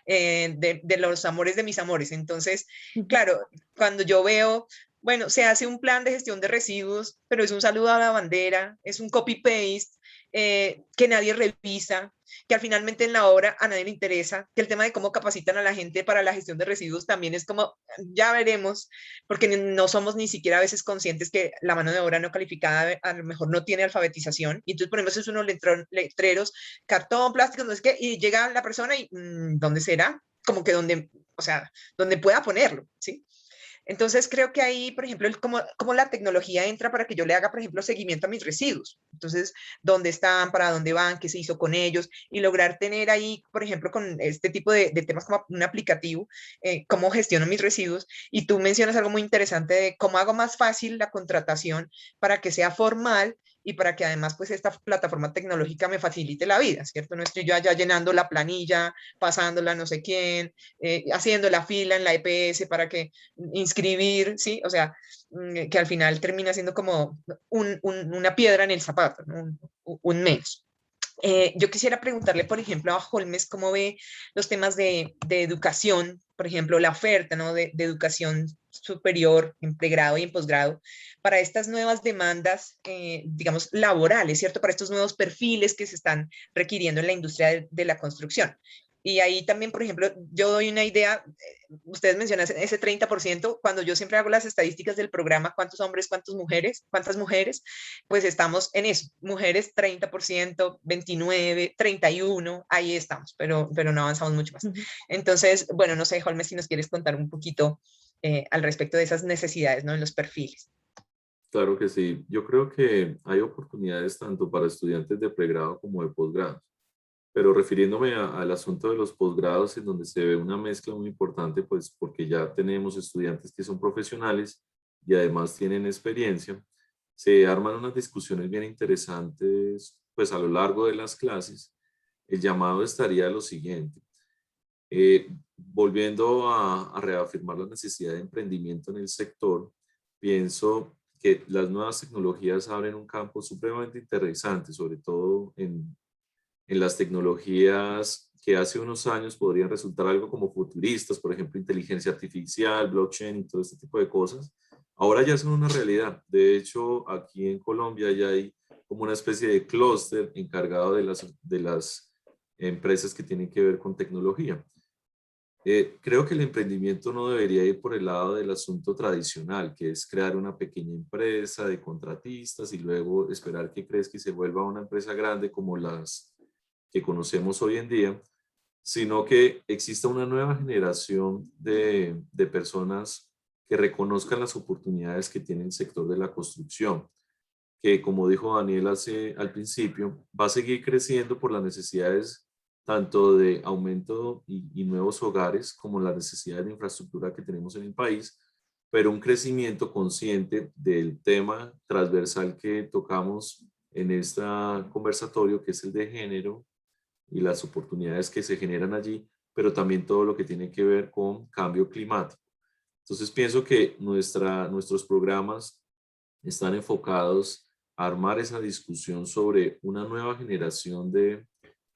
de los amores de mis amores. Entonces, claro, cuando yo veo, bueno, se hace un plan de gestión de residuos, pero es un saludo a la bandera, es un copy-paste que nadie revisa, que al finalmente en la obra a nadie le interesa, que el tema de cómo capacitan a la gente para la gestión de residuos también es como, ya veremos, porque no somos ni siquiera a veces conscientes que la mano de obra no calificada a lo mejor no tiene alfabetización, y entonces ponemos unos letreros, cartón, plástico, no sé qué, y llega la persona y ¿dónde será? Como que donde, o sea, donde pueda ponerlo, ¿sí? Entonces creo que ahí, por ejemplo, cómo la tecnología entra para que yo le haga, por ejemplo, seguimiento a mis residuos. Entonces, ¿dónde están? ¿Para dónde van? ¿Qué se hizo con ellos? Y lograr tener ahí, por ejemplo, con este tipo de temas como un aplicativo, cómo gestiono mis residuos. Y tú mencionas algo muy interesante de cómo hago más fácil la contratación para que sea formal y para que además pues esta plataforma tecnológica me facilite la vida, ¿cierto? No estoy yo allá llenando la planilla, pasándola a no sé quién, haciendo la fila en la EPS para que inscribir, ¿sí? O sea, que al final termina siendo como una piedra en el zapato, ¿no? Un menos. Yo quisiera preguntarle, por ejemplo, a Holmes cómo ve los temas de educación, por ejemplo, la oferta, ¿no? de educación superior, en pregrado y en posgrado, para estas nuevas demandas, digamos, laborales, ¿cierto? Para estos nuevos perfiles que se están requiriendo en la industria de la construcción. Y ahí también, por ejemplo, yo doy una idea, ustedes mencionan ese 30%, cuando yo siempre hago las estadísticas del programa, cuántos hombres, cuántas mujeres, pues estamos en eso, mujeres 30%, 29, 31, ahí estamos, pero no avanzamos mucho más. Entonces, bueno, no sé, Holmes, si nos quieres contar un poquito al respecto de esas necesidades, ¿no? En los perfiles. Claro que sí. Yo creo que hay oportunidades tanto para estudiantes de pregrado como de posgrado. Pero refiriéndome al asunto de los posgrados, en donde se ve una mezcla muy importante, pues porque ya tenemos estudiantes que son profesionales y además tienen experiencia, se arman unas discusiones bien interesantes, pues a lo largo de las clases. El llamado estaría a lo siguiente. Volviendo a reafirmar la necesidad de emprendimiento en el sector, pienso que las nuevas tecnologías abren un campo supremamente interesante, sobre todo en las tecnologías que hace unos años podrían resultar algo como futuristas, por ejemplo, inteligencia artificial, blockchain y todo este tipo de cosas, ahora ya son una realidad. De hecho, aquí en Colombia ya hay como una especie de clúster encargado de las empresas que tienen que ver con tecnología. Creo que el emprendimiento no debería ir por el lado del asunto tradicional, que es crear una pequeña empresa de contratistas y luego esperar que crezca y se vuelva una empresa grande como las que conocemos hoy en día, sino que exista una nueva generación de personas que reconozcan las oportunidades que tiene el sector de la construcción, que como dijo Daniel al principio, va a seguir creciendo por las necesidades tanto de aumento y nuevos hogares como las necesidades de infraestructura que tenemos en el país, pero un crecimiento consciente del tema transversal que tocamos en este conversatorio, que es el de género y las oportunidades que se generan allí, pero también todo lo que tiene que ver con cambio climático. Entonces pienso que nuestros programas están enfocados a armar esa discusión sobre una nueva generación de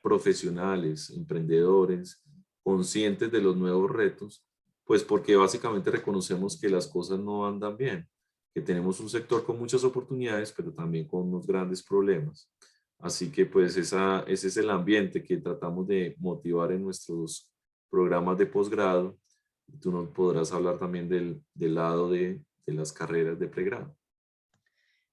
profesionales, emprendedores, conscientes de los nuevos retos, pues porque básicamente reconocemos que las cosas no andan bien, que tenemos un sector con muchas oportunidades, pero también con unos grandes problemas. Así que pues ese es el ambiente que tratamos de motivar en nuestros programas de posgrado. Tú nos podrás hablar también del lado de las carreras de pregrado.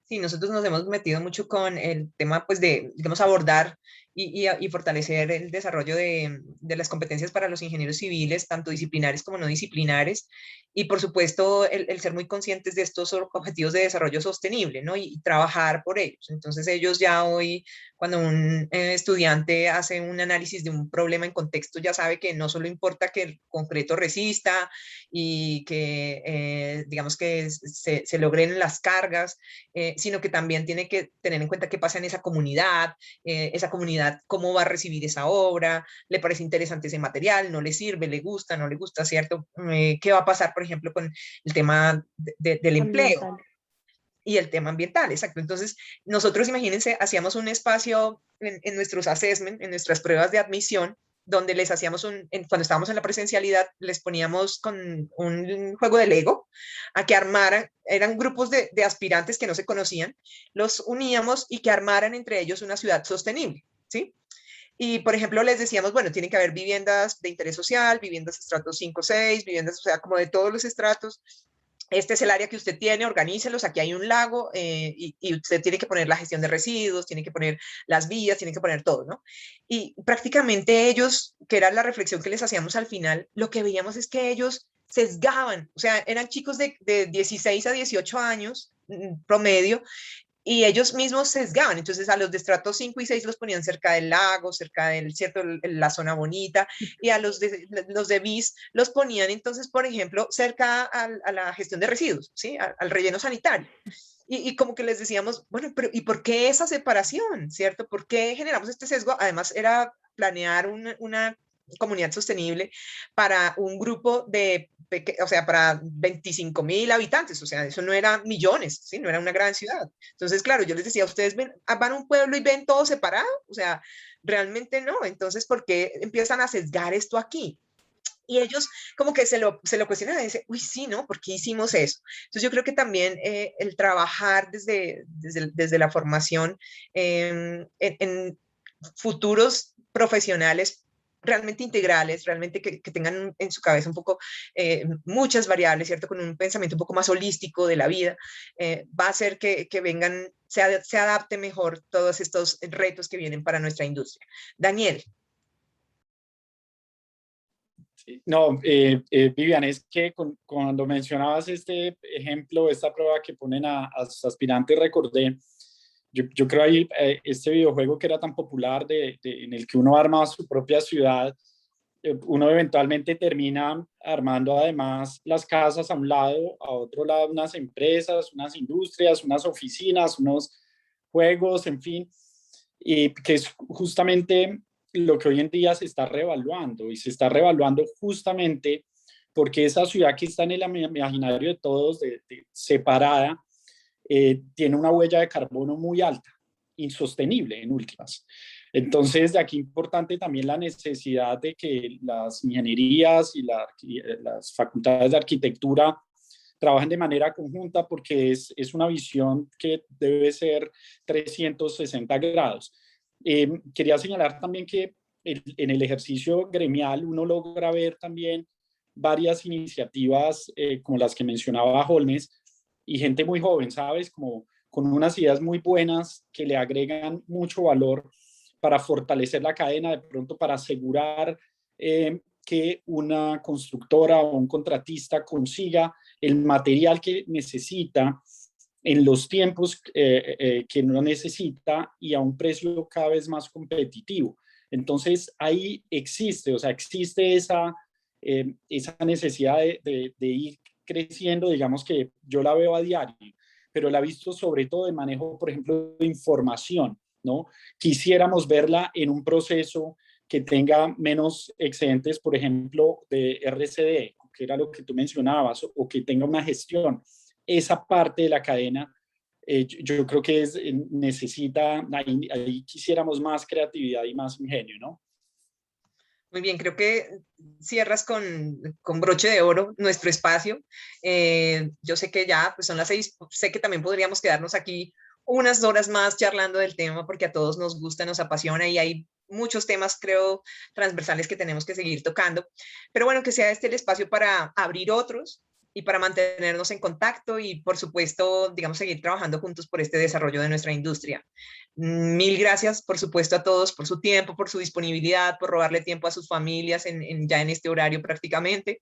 Sí, nosotros nos hemos metido mucho con el tema, pues, de, digamos, abordar y fortalecer el desarrollo de las competencias para los ingenieros civiles, tanto disciplinares como no disciplinares, y por supuesto el ser muy conscientes de estos objetivos de desarrollo sostenible, ¿no? Y trabajar por ellos. Entonces ellos ya hoy, cuando un estudiante hace un análisis de un problema en contexto, ya sabe que no solo importa que el concreto resista y que, digamos, que se logren las cargas, sino que también tiene que tener en cuenta qué pasa en esa comunidad cómo va a recibir esa obra, le parece interesante ese material, no le sirve, le gusta, no le gusta, ¿cierto? ¿Qué va a pasar, por ejemplo, con el tema del empleo? Ambiental. Y el tema ambiental, exacto. Entonces, nosotros, imagínense, hacíamos un espacio en nuestros assessment, en nuestras pruebas de admisión, donde les hacíamos cuando estábamos en la presencialidad, les poníamos con un juego de Lego a que armaran, eran grupos de aspirantes que no se conocían, los uníamos y que armaran entre ellos una ciudad sostenible, ¿sí? Y, por ejemplo, les decíamos, bueno, tienen que haber viviendas de interés social, viviendas de estratos 5, 6, viviendas, o sea, como de todos los estratos. Este es el área que usted tiene, organícelos, aquí hay un lago y usted tiene que poner la gestión de residuos, tiene que poner las vías, tiene que poner todo, ¿no? Y prácticamente ellos, que era la reflexión que les hacíamos al final, lo que veíamos es que ellos sesgaban, o sea, eran chicos de 16 a 18 años promedio, y ellos mismos sesgaban, entonces a los de estrato 5 y 6 los ponían cerca del lago, cerca del, ¿cierto?, la zona bonita, y a los de BIS los ponían entonces, por ejemplo, cerca a la gestión de residuos, ¿sí?, al relleno sanitario. Y como que les decíamos, bueno, pero ¿y por qué esa separación, cierto? ¿Por qué generamos este sesgo? Además era planear una comunidad sostenible para un grupo o sea, para 25.000 habitantes, o sea, eso no eran millones, ¿sí? No era una gran ciudad. Entonces, claro, yo les decía, ¿ustedes van a un pueblo y ven todo separado? O sea, realmente no. Entonces, ¿por qué empiezan a sesgar esto aquí? Y ellos como que se lo cuestionan y dicen, uy, sí, ¿no? ¿Por qué hicimos eso? Entonces yo creo que también el trabajar desde la formación en futuros profesionales realmente integrales, realmente que tengan en su cabeza un poco muchas variables, ¿cierto? Con un pensamiento un poco más holístico de la vida, va a hacer que vengan, se adapte mejor todos estos retos que vienen para nuestra industria. Daniel. No, Vivian, es que cuando mencionabas este ejemplo, esta prueba que ponen a sus aspirantes, recordé, yo creo ahí este videojuego que era tan popular en el que uno arma su propia ciudad, uno eventualmente termina armando además las casas a un lado, a otro lado unas empresas, unas industrias, unas oficinas, unos juegos, en fin, y que es justamente lo que hoy en día se está reevaluando, y se está reevaluando justamente porque esa ciudad que está en el imaginario de todos, separada, tiene una huella de carbono muy alta, insostenible en últimas. Entonces, de aquí importante también la necesidad de que las ingenierías y las facultades de arquitectura trabajen de manera conjunta, porque es una visión que debe ser 360 grados. Quería señalar también que en el ejercicio gremial uno logra ver también varias iniciativas como las que mencionaba Holmes, y gente muy joven, ¿sabes? Como con unas ideas muy buenas que le agregan mucho valor para fortalecer la cadena, de pronto para asegurar que una constructora o un contratista consiga el material que necesita en los tiempos que no necesita y a un precio cada vez más competitivo. Entonces ahí existe, o sea, existe esa necesidad de ir creciendo, digamos que yo la veo a diario, pero la he visto sobre todo de manejo, por ejemplo, de información, ¿no? Quisiéramos verla en un proceso que tenga menos excedentes, por ejemplo, de RCD, que era lo que tú mencionabas, o que tenga una gestión. Esa parte de la cadena, yo creo que necesita, ahí quisiéramos más creatividad y más ingenio, ¿no? Muy bien, creo que cierras con broche de oro nuestro espacio. Yo sé que ya pues son las 6, sé que también podríamos quedarnos aquí unas horas más charlando del tema porque a todos nos gusta, nos apasiona y hay muchos temas, creo, transversales que tenemos que seguir tocando. Pero bueno, que sea este el espacio para abrir otros y para mantenernos en contacto y, por supuesto, digamos, seguir trabajando juntos por este desarrollo de nuestra industria. Mil gracias, por supuesto, a todos por su tiempo, por su disponibilidad, por robarle tiempo a sus familias ya en este horario prácticamente.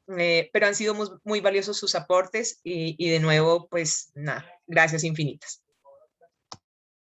Pero han sido muy valiosos sus aportes y de nuevo, pues nada, gracias infinitas.